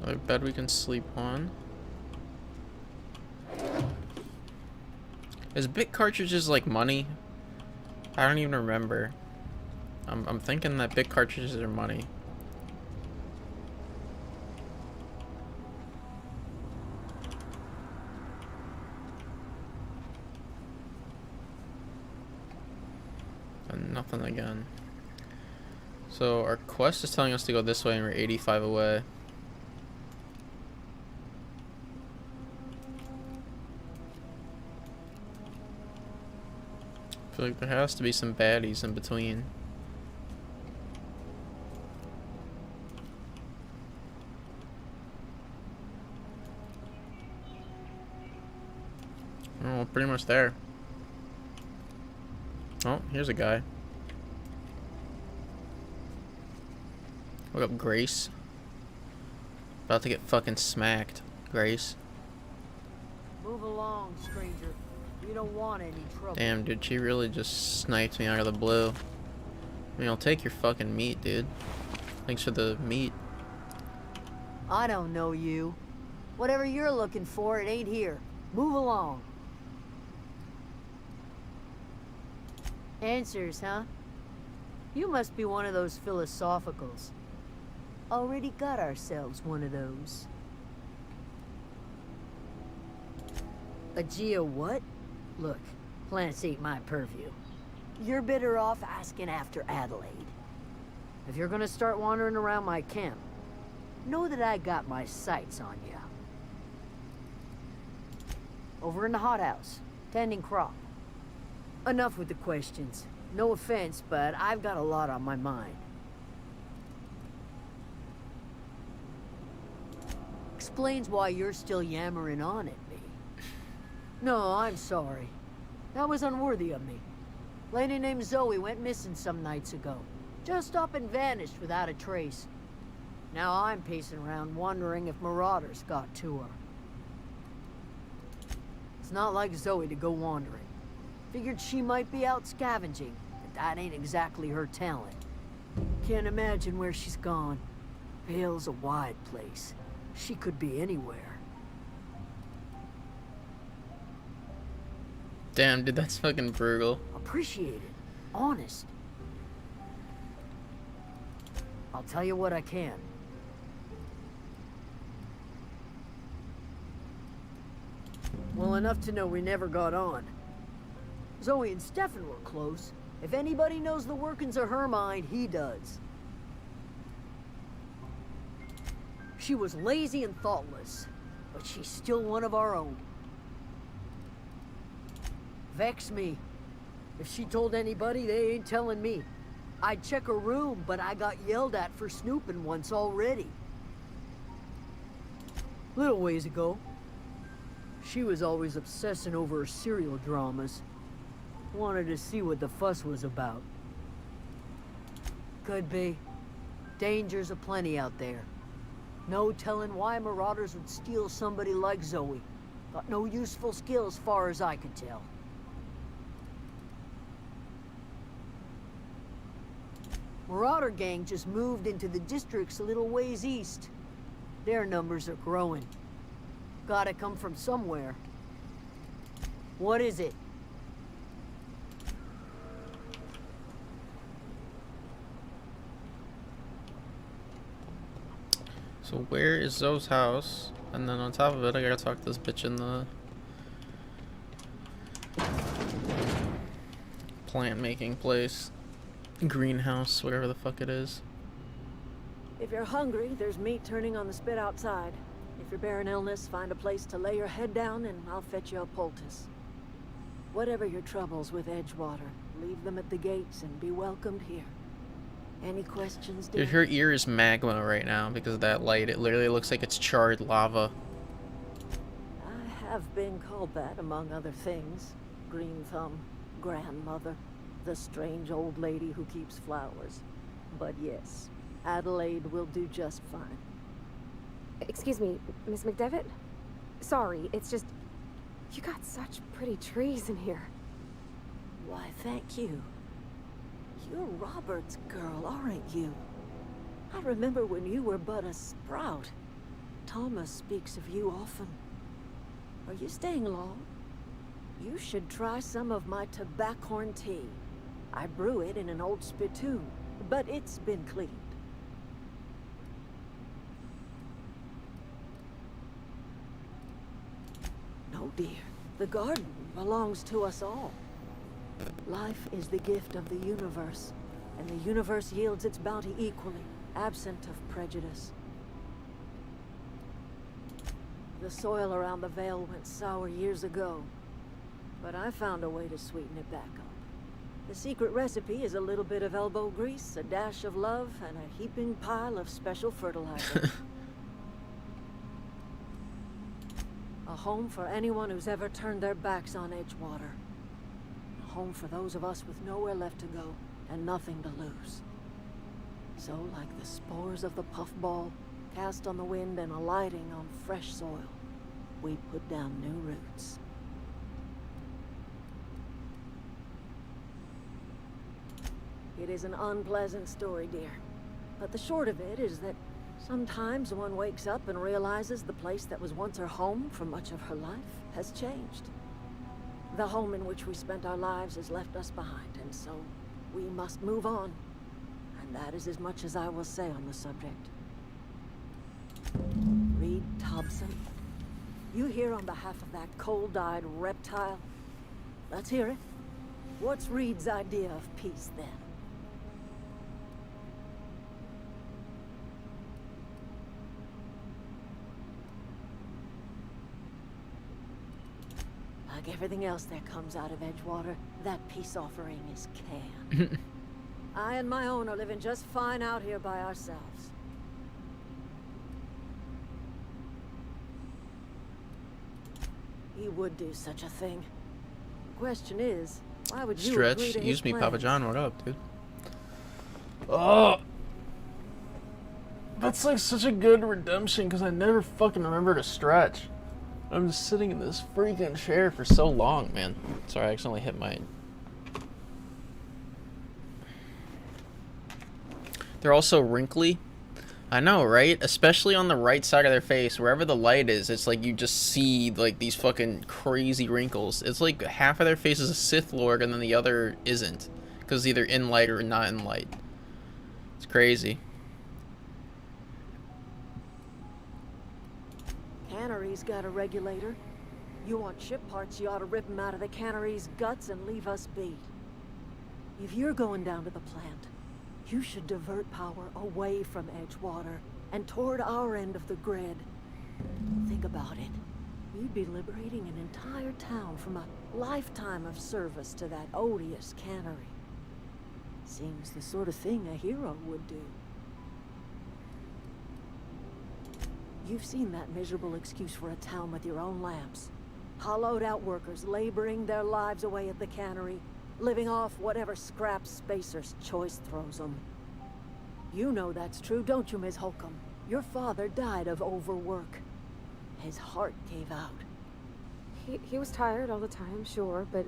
Another bed we can sleep on. Is bit cartridges like money? I don't even remember. I'm thinking that bit cartridges are money. And nothing again. So our quest is telling us to go this way and we're 85 away. I feel like there has to be some baddies in between. Oh, we're pretty much there. Oh, here's a guy. What up, Grace? About to get fucking smacked, Grace. Move along, stranger. We don't want any trouble. Damn, dude, she really just sniped me out of the blue. I mean, I'll take your fucking meat, dude. Thanks for the meat. I don't know you. Whatever you're looking for, it ain't here. Move along. Answers, huh? You must be one of those philosophicals. Already got ourselves one of those. A Geo what? Look, plants ain't my purview. You're better off asking after Adelaide. If you're gonna start wandering around my camp, know that I got my sights on you. Over in the hothouse, tending crop. Enough with the questions. No offense, but I've got a lot on my mind. explains why you're still yammering on at me. No, I'm sorry. That was unworthy of me. Lady named Zoe went missing some nights ago. Just up and vanished without a trace. Now I'm pacing around wondering if marauders got to her. It's not like Zoe to go wandering. Figured she might be out scavenging, but that ain't exactly her talent. Can't imagine where she's gone. Vale's a wide place. She could be anywhere. Damn, dude, that's fucking brutal. Appreciate it. Honest. I'll tell you what I can. Well, enough to know we never got on. Zoe and Stefan were close. If anybody knows the workings of her mind, he does. She was lazy and thoughtless, but she's still one of our own. Vex me. If she told anybody, they ain't telling me. I'd check her room, but I got yelled at for snooping once already. Little ways ago, she was always obsessing over her serial dramas. Wanted to see what the fuss was about. Could be. Dangers aplenty out there. No telling why marauders would steal somebody like Zoe. Got no useful skills far as I could tell. Marauder gang just moved into the districts a little ways east. Their numbers are growing. Gotta come from somewhere. What is it? So where is Zoe's house? And then on top of it, I gotta talk to this bitch in the plant making place. Greenhouse, whatever the fuck it is. If you're hungry, there's meat turning on the spit outside. If you're bearing illness, find a place to lay your head down and I'll fetch you a poultice. Whatever your troubles with Edgewater, leave them at the gates and be welcomed here. Any questions, dear? Dude, her ear is magma right now because of that light. It literally looks like it's charred lava. I have been called that, among other things. Green Thumb, grandmother, the strange old lady who keeps flowers. But yes, Adelaide will do just fine. Excuse me, Miss McDevitt? Sorry, it's just... You got such pretty trees in here. Why, thank you. You're Robert's girl, aren't you? I remember when you were but a sprout. Thomas speaks of you often. Are you staying long? You should try some of my tobaccorn tea. I brew it in an old spittoon, but it's been cleaned. No, dear. The garden belongs to us all. Life is the gift of the universe, and the universe yields its bounty equally, absent of prejudice. The soil around the Vale went sour years ago, but I found a way to sweeten it back up. The secret recipe is a little bit of elbow grease, a dash of love, and a heaping pile of special fertilizer. A home for anyone who's ever turned their backs on Edgewater. A home for those of us with nowhere left to go and nothing to lose. So, like the spores of the puffball, cast on the wind and alighting on fresh soil, we put down new roots. It is an unpleasant story, dear. But the short of it is that sometimes one wakes up and realizes the place that was once her home for much of her life has changed. The home in which we spent our lives has left us behind, and so we must move on. And that is as much as I will say on the subject. Reed Thompson, you here on behalf of that cold-eyed reptile? Let's hear it. What's Reed's idea of peace, then? Like everything else that comes out of Edgewater, that peace offering is canned. I and my own are living just fine out here by ourselves. He would do such a thing. Question is, why would you Stretch, agree to his use me, Papa plans? John. What up, dude? Oh, that's like such a good redemption because I never fucking remember to stretch. I'm just sitting in this freaking chair for so long, man. Sorry, I accidentally hit my... They're also wrinkly. I know, right? Especially on the right side of their face, wherever the light is, it's like you just see like these fucking crazy wrinkles. It's like half of their face is a Sith Lord and then the other isn't, because either in light or not in light. It's crazy. Cannery's got a regulator. You want ship parts, you ought to rip them out of the cannery's guts and leave us be. If you're going down to the plant, you should divert power away from Edgewater and toward our end of the grid. Think about it. You'd be liberating an entire town from a lifetime of service to that odious cannery. Seems the sort of thing a hero would do. You've seen that miserable excuse for a town with your own lamps. Hollowed out workers laboring their lives away at the cannery, living off whatever scraps Spacer's Choice throws them. You know that's true, don't you, Ms. Holcomb? Your father died of overwork. His heart gave out. He was tired all the time, sure, but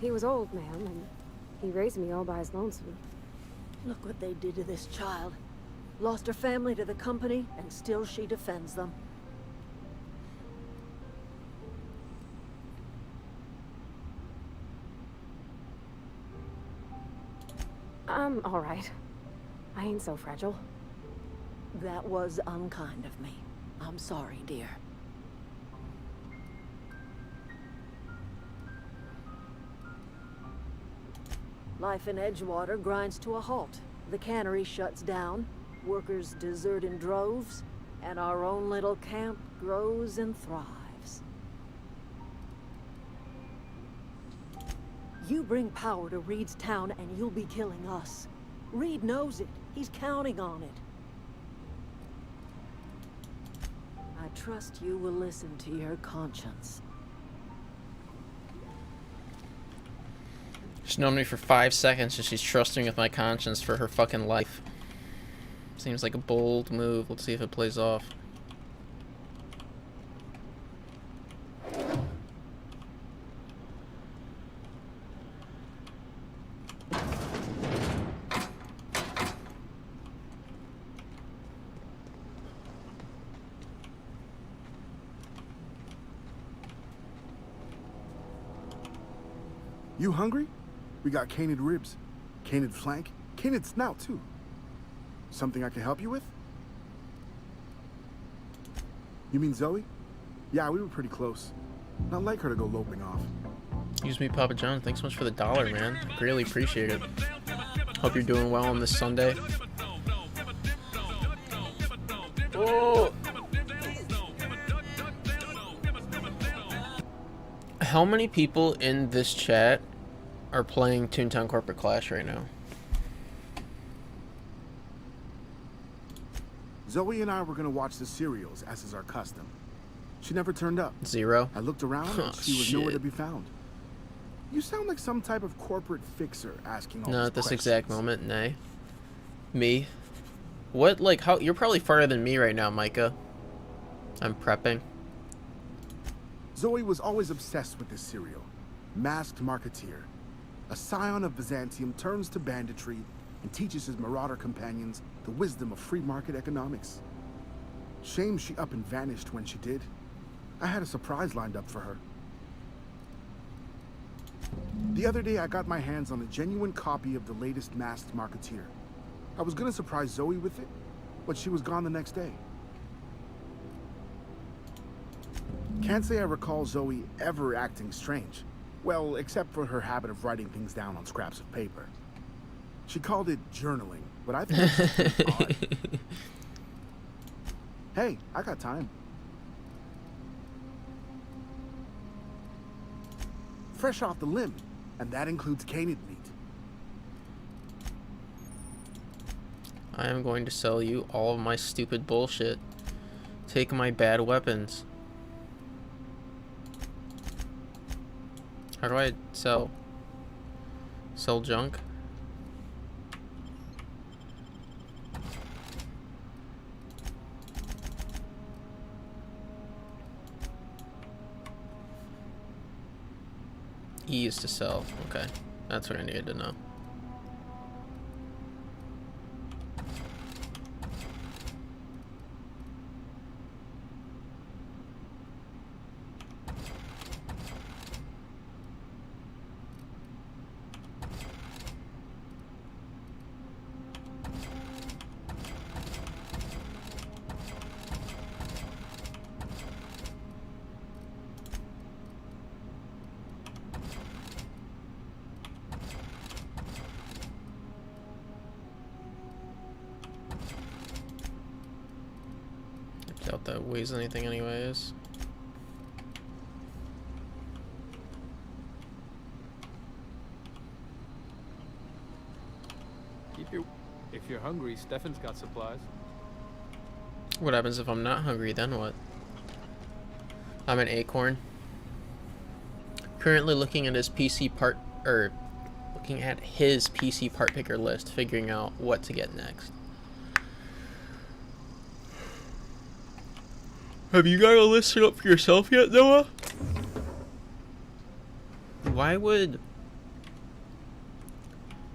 he was old, ma'am, and he raised me all by his lonesome. Look what they did to this child. Lost her family to the company, and still she defends them. I'm all right. I ain't so fragile. That was unkind of me. I'm sorry, dear. Life in Edgewater grinds to a halt. The cannery shuts down, workers desert in droves, and our own little camp grows and thrives. You bring power to Reed's town and you'll be killing us. Reed knows it. He's counting on it. I trust you will listen to your conscience. She's known me for 5 seconds and she's trusting with my conscience for her fucking life. Seems like a bold move. Let's see if it plays off. You hungry? We got canid ribs, canid flank, canid snout too. Something I can help you with? You mean Zoe? Yeah, we were pretty close. Not like her to go loping off. Excuse me, Papa John. Thanks so much for the $1, man. Greatly appreciate it. Hope you're doing well on this Sunday. Oh. How many people in this chat are playing Toontown Corporate Clash right now? Zoe and I were gonna watch the serials, as is our custom. She never turned up. 0. I looked around and she was nowhere to be found. You sound like some type of corporate fixer asking all No, these at this questions. exact moment, nay. Me? What, like, how? You're probably farther than me right now, Micah. I'm prepping. Zoe was always obsessed with this serial. Masked Marketeer. A scion of Byzantium turns to banditry and teaches his marauder companions the wisdom of free market economics. Shame she up and vanished when she did. I had a surprise lined up for her. The other day I got my hands on a genuine copy of the latest Masked Marketeer. I was gonna surprise Zoe with it, but she was gone the next day. Can't say I recall Zoe ever acting strange. Well, except for her habit of writing things down on scraps of paper. She called it journaling, but I thought it was odd. Hey, I got time. Fresh off the limb, and that includes canid meat. I am going to sell you all of my stupid bullshit. Take my bad weapons. How do I sell? Sell junk? E is to sell. Okay. That's what I needed to know. Doubt that weighs anything anyways. If you're hungry, Stefan's got supplies. What happens if I'm not hungry, then what? I'm an acorn. Currently looking at his PC part picker list, figuring out what to get next. Have you got a list set up for yourself yet, Noah? Why would...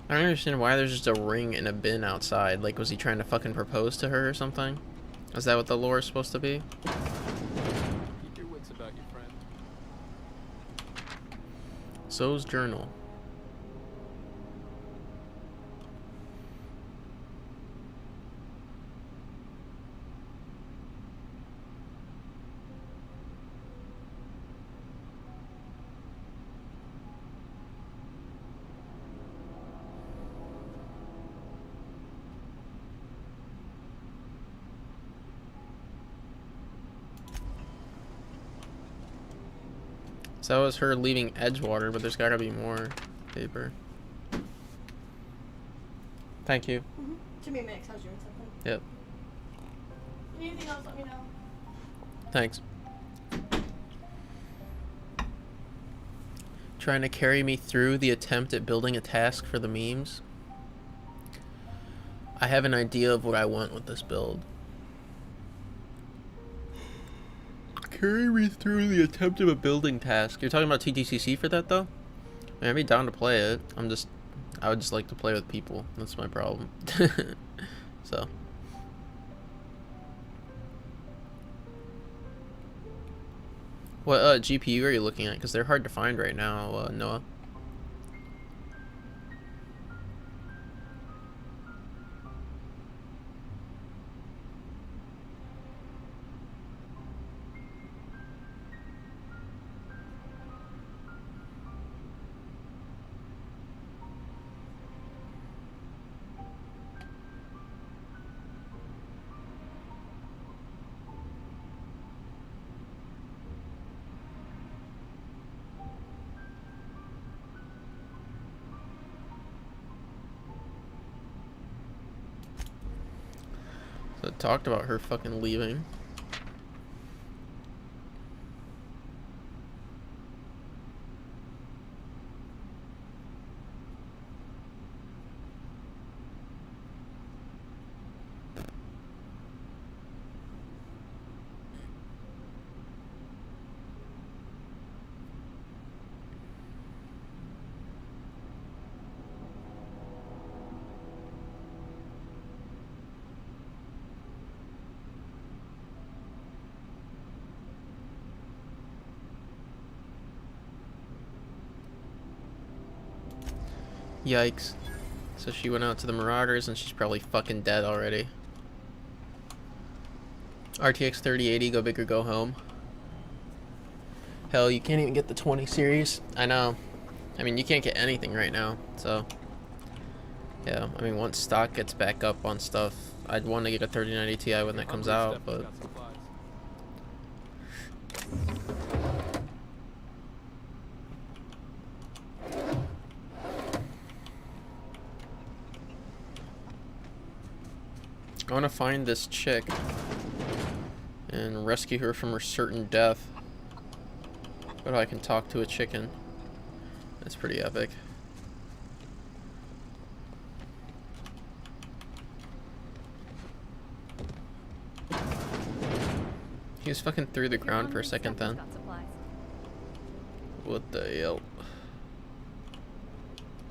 I don't understand why there's just a ring in a bin outside. Like, was he trying to fucking propose to her or something? Is that what the lore is supposed to be? Keep your wits about you, friend. Zoe's journal. So that was her leaving Edgewater, but there's gotta be more paper. Thank you. Give me a minute, 'cause I was doing something. Yep. Anything else, let me know. Thanks. Trying to carry me through the attempt at building a task for the memes. I have an idea of what I want with this build. Carry me through the attempt of a building task. You're talking about TTCC for that though? I mean, I'd be down to play it. I would just like to play with people. That's my problem. So. What GPU are you looking at? Because they're hard to find right now, Noah. So it talked about her fucking leaving. Yikes. So she went out to the Marauders and she's probably fucking dead already. RTX 3080, go big or go home. Hell, you can't even get the 20 series. I know. I mean, you can't get anything right now, so. Yeah, I mean, once stock gets back up on stuff, I'd want to get a 3090 Ti when that comes out, but. I want to find this chick and rescue her from her certain death. But I can talk to a chicken. That's pretty epic. He was fucking through the ground for a second then. What the hell?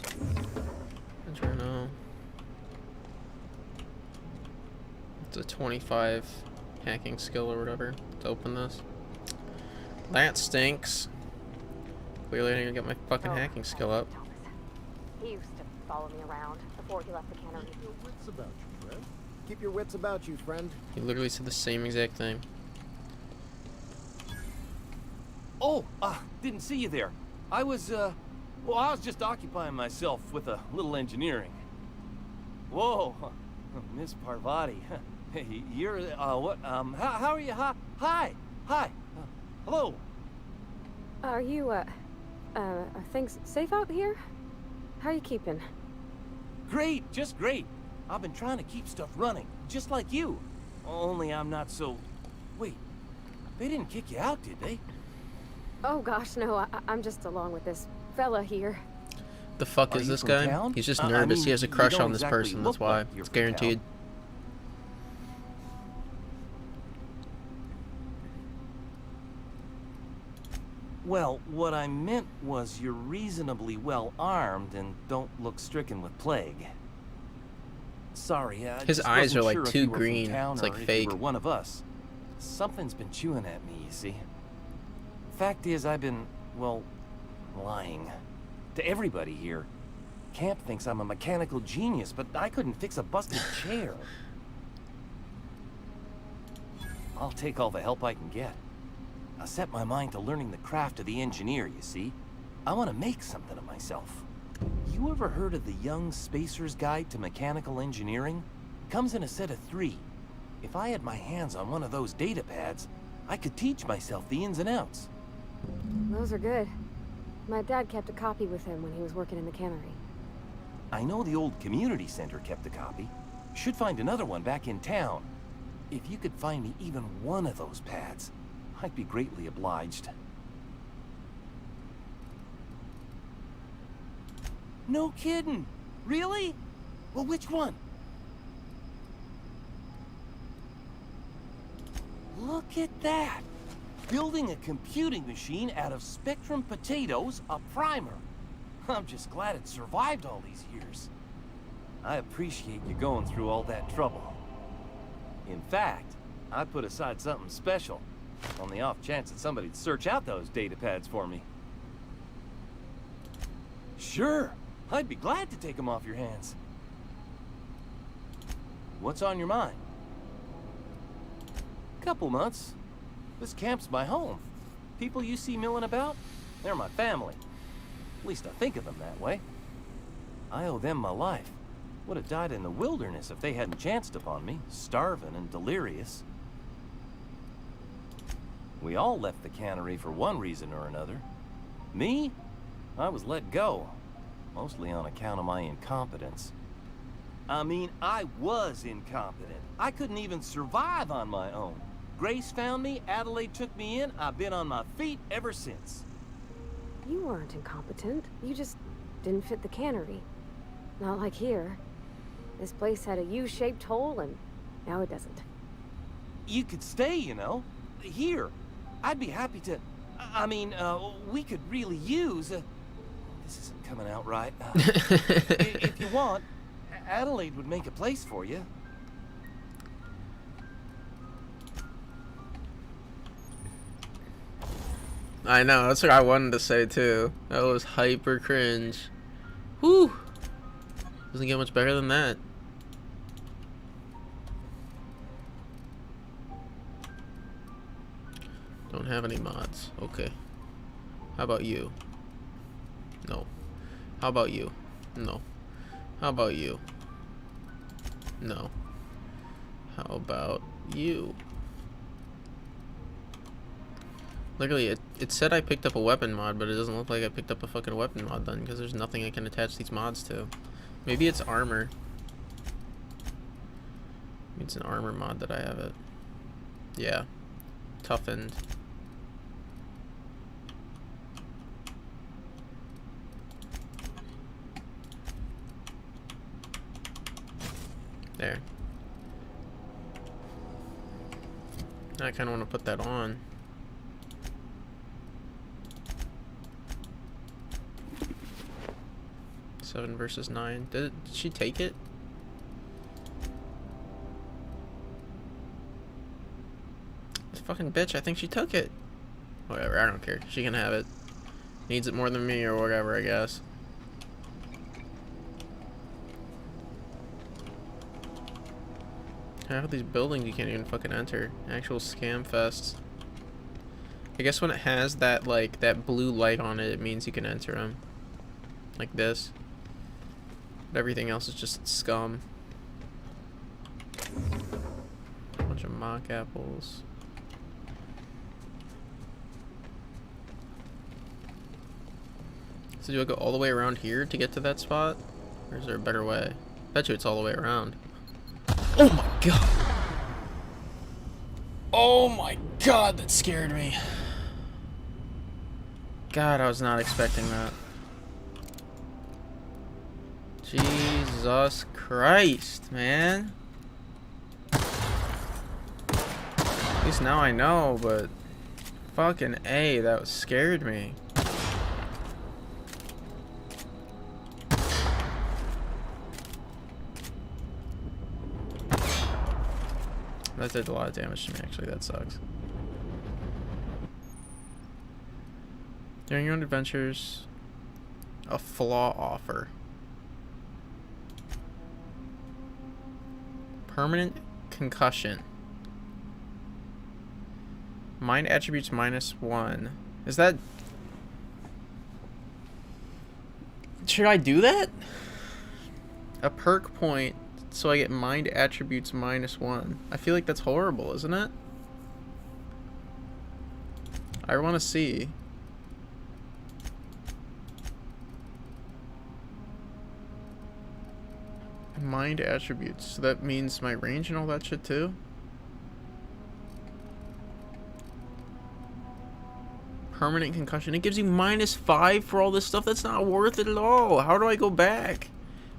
I don't know. It's a 25 hacking skill or whatever to open this. That stinks. Clearly I need to get my fucking hacking skill up. He used to follow me around before he left the cannery. Keep your wits about you, friend. Keep your wits about you, friend. He literally said the same exact thing. Oh, didn't see you there. I was just occupying myself with a little engineering. Whoa, Miss Parvati. You're, what, how are you? Hi. Hello. Are you, are things safe out here? How are you keeping? Great, just great. I've been trying to keep stuff running, just like you. Only I'm not so... Wait, they didn't kick you out, did they? Oh gosh, no, I'm just along with this fella here. The fuck is this guy? Town? He's just nervous. He has a crush on this person. That's why. Like It's guaranteed. Well, what I meant was you're reasonably well armed and don't look stricken with plague. Sorry, his just eyes wasn't are like sure if too you were from green. town It's like or if fake. you were one of us. Something's been chewing at me, you see. Fact is, I've been, well, lying to everybody here. Camp thinks I'm a mechanical genius, but I couldn't fix a busted chair. I'll take all the help I can get. I set my mind to learning the craft of the engineer, you see. I want to make something of myself. You ever heard of the Young Spacer's Guide to Mechanical Engineering? Comes in a set of 3. If I had my hands on one of those data pads, I could teach myself the ins and outs. Those are good. My dad kept a copy with him when he was working in the cannery. I know the old community center kept a copy. Should find another one back in town. If you could find me even one of those pads, I'd be greatly obliged. No kidding. Really? Well, which one? Look at that. Building a computing machine out of Spectrum potatoes, a primer. I'm just glad it survived all these years. I appreciate you going through all that trouble. In fact, I put aside something special on the off chance that somebody'd search out those data pads for me. Sure, I'd be glad to take them off your hands. What's on your mind? Couple months. This camp's my home. People you see milling about, they're my family. At least I think of them that way. I owe them my life. Would have died in the wilderness if they hadn't chanced upon me, starving and delirious. We all left the cannery for one reason or another. Me? I was let go, mostly on account of my incompetence. I mean, I was incompetent. I couldn't even survive on my own. Grace found me, Adelaide took me in, I've been on my feet ever since. You weren't incompetent. You just didn't fit the cannery. Not like here. This place had a U-shaped hole, and now it doesn't. You could stay, you know. Here. I'd be happy to... I mean, we could really use... this isn't coming out right. If you want, Adelaide would make a place for you. I know, that's what I wanted to say too. That was hyper cringe. Whew. Doesn't get much better than that. Don't have any mods. Okay. How about you? No. How about you? No. How about you? No. How about you? Literally, it said I picked up a weapon mod, but it doesn't look like I picked up a fucking weapon mod then, because there's nothing I can attach these mods to. Maybe it's armor. Maybe it's an armor mod that I have it. Yeah. Toughened. There. I kind of want to put that on. Seven versus 9. Did she take it? This fucking bitch, I think she took it. Whatever, I don't care. She can have it. Needs it more than me or whatever, I guess. Half of these buildings you can't even fucking enter. Actual scam fests. I guess when it has that, like, that blue light on it, it means you can enter them. Like this. But everything else is just scum. Bunch of mock apples. So do I go all the way around here to get to that spot? Or is there a better way? Bet you it's all the way around. Oh my god! Oh my god, that scared me. God, I was not expecting that. Jesus Christ, man. At least now I know, but fucking A, that scared me. That did a lot of damage to me, actually. That sucks. During your own adventures, a flaw offer. Permanent concussion. Mind attributes -1. Is that... Should I do that? A perk point. So I get mind attributes -1. I feel like that's horrible, isn't it? I want to see. Mind attributes. So that means my range and all that shit too? Permanent concussion. It gives you -5 for all this stuff. That's not worth it at all. How do I go back?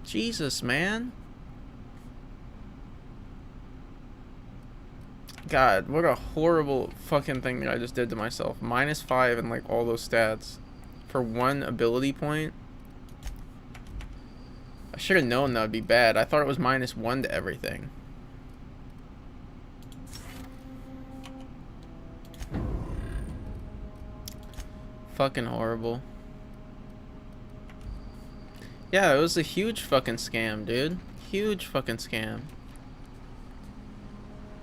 Jesus, man. God, what a horrible fucking thing that I just did to myself. -5 and like all those stats for one ability point. I should have known that would be bad. I thought it was -1 to everything. Fucking horrible. Yeah, it was a huge fucking scam, dude. Huge fucking scam.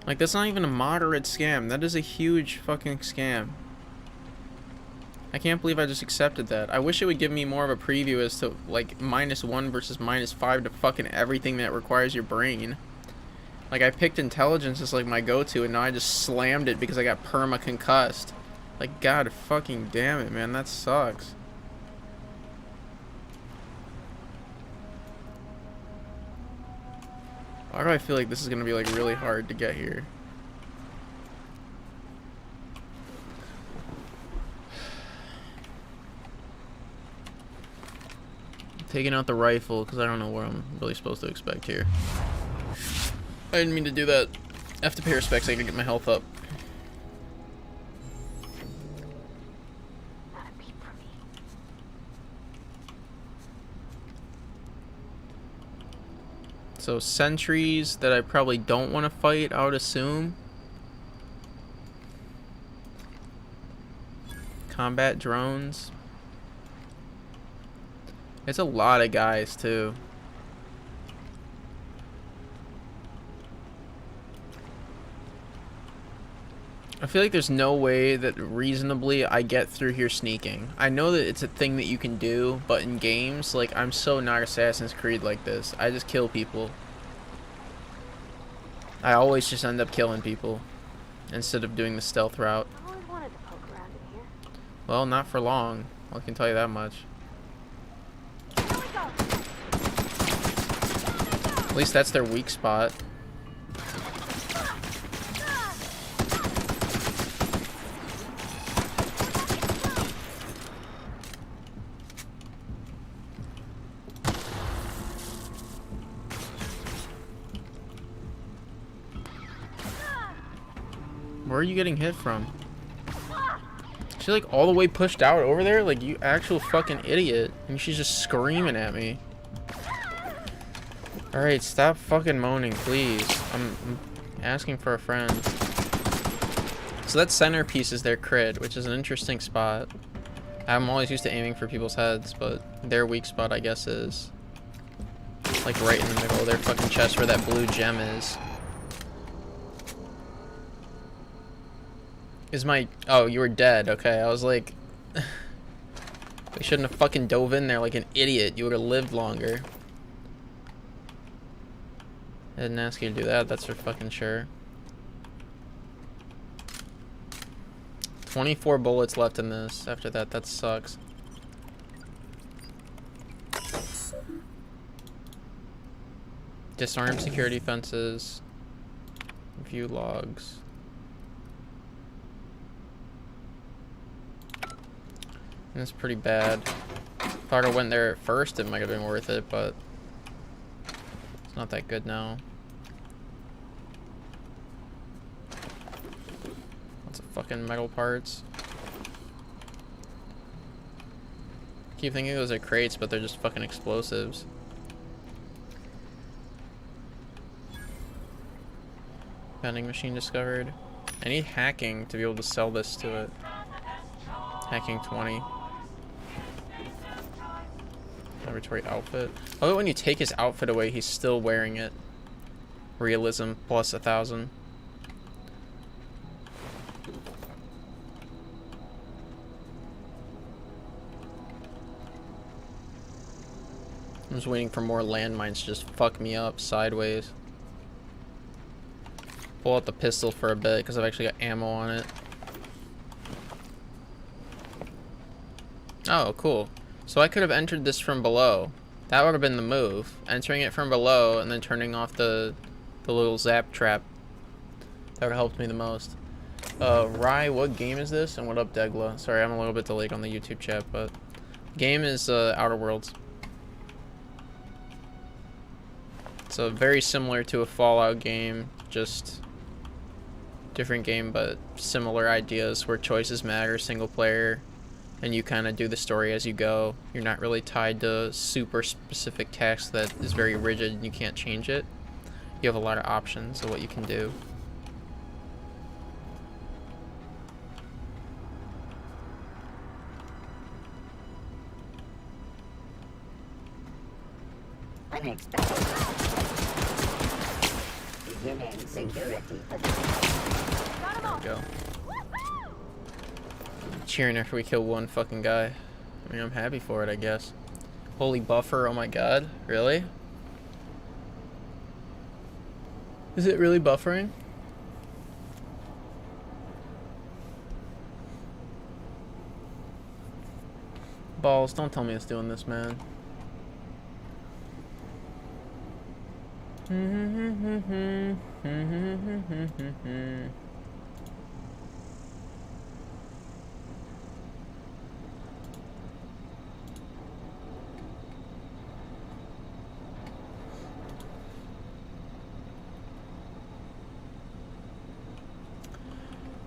Like, that's not even a moderate scam. That is a huge fucking scam. I can't believe I just accepted that. I wish it would give me more of a preview as to, like, -1 versus -5 to fucking everything that requires your brain. Like, I picked intelligence as, like, my go-to, and now I just slammed it because I got perma-concussed. Like, god fucking damn it, man. That sucks. Why do I feel like this is gonna be like really hard to get here? Taking out the rifle because I don't know what I'm really supposed to expect here. I didn't mean to do that. I have to pay respects. I gotta get my health up. So sentries that I probably don't want to fight, I would assume. Combat drones. It's a lot of guys too. I feel like there's no way that reasonably I get through here sneaking. I know that it's a thing that you can do, but in games, like, I'm so not Assassin's Creed like this. I just kill people. I always just end up killing people instead of doing the stealth route. I always wanted to poke around in here. Well, not for long. I can tell you that much. At least that's their weak spot. Where are you getting hit from? She's like all the way pushed out over there? Like, you actual fucking idiot. And she's just screaming at me. Alright, stop fucking moaning, please. I'm asking for a friend. So that centerpiece is their crit, which is an interesting spot. I'm always used to aiming for people's heads, but their weak spot, I guess, is like right in the middle of their fucking chest where that blue gem is. Is my... Oh, you were dead. Okay, I was like... We shouldn't have fucking dove in there like an idiot. You would have lived longer. I didn't ask you to do that, that's for fucking sure. 24 bullets left in this. After that, that sucks. Disarm security fences. View logs. And it's pretty bad. If I would have went there at first, it might have been worth it, but it's not that good now. Lots of fucking metal parts. Keep thinking those are crates, but they're just fucking explosives. Vending machine discovered. I need hacking to be able to sell this to it. Hacking 20. Laboratory outfit. Oh, when you take his outfit away, he's still wearing it. Realism plus 1,000. I'm just waiting for more landmines to just fuck me up sideways. Pull out the pistol for a bit because I've actually got ammo on it. Oh, cool. So I could have entered this from below. That would have been the move. Entering it from below and then turning off the little zap trap. That would have helped me the most. Rye, what game is this? And what up, Degla? Sorry, I'm a little bit delayed on the YouTube chat, but game is Outer Worlds. So very similar to a Fallout game, just different game, but similar ideas where choices matter, single player. And you kind of do the story as you go. You're not really tied to super specific text that is very rigid and you can't change it. You have a lot of options of what you can do. There we go. Cheering after we kill one fucking guy. I mean, I'm happy for it, I guess. Holy buffer, oh my god. Really? Is it really buffering? Balls, don't tell me it's doing this, man.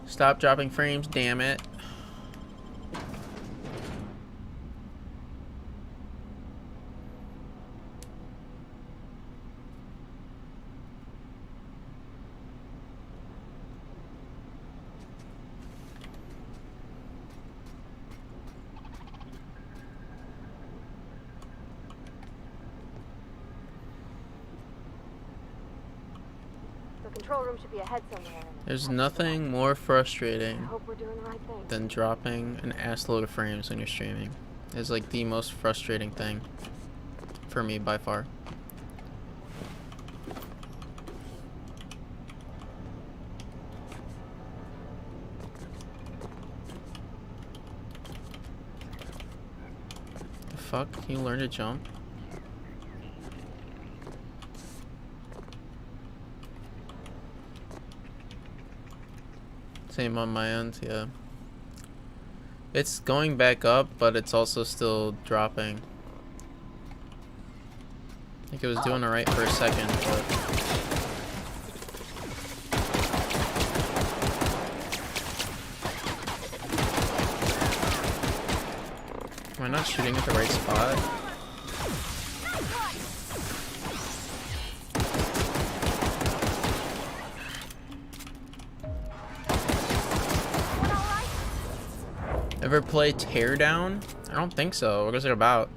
Stop dropping frames, damn it. The control room should be ahead somewhere. There's nothing more frustrating I hope we're doing the right thing. than dropping an ass load of frames when you're streaming. It's like the most frustrating thing for me by far. The fuck? Can you learn to jump? Same on my end, yeah. It's going back up, but it's also still dropping. I think it was doing it right for a second, but... Am I not shooting at the right spot? Ever play Teardown? I don't think so. What is it about?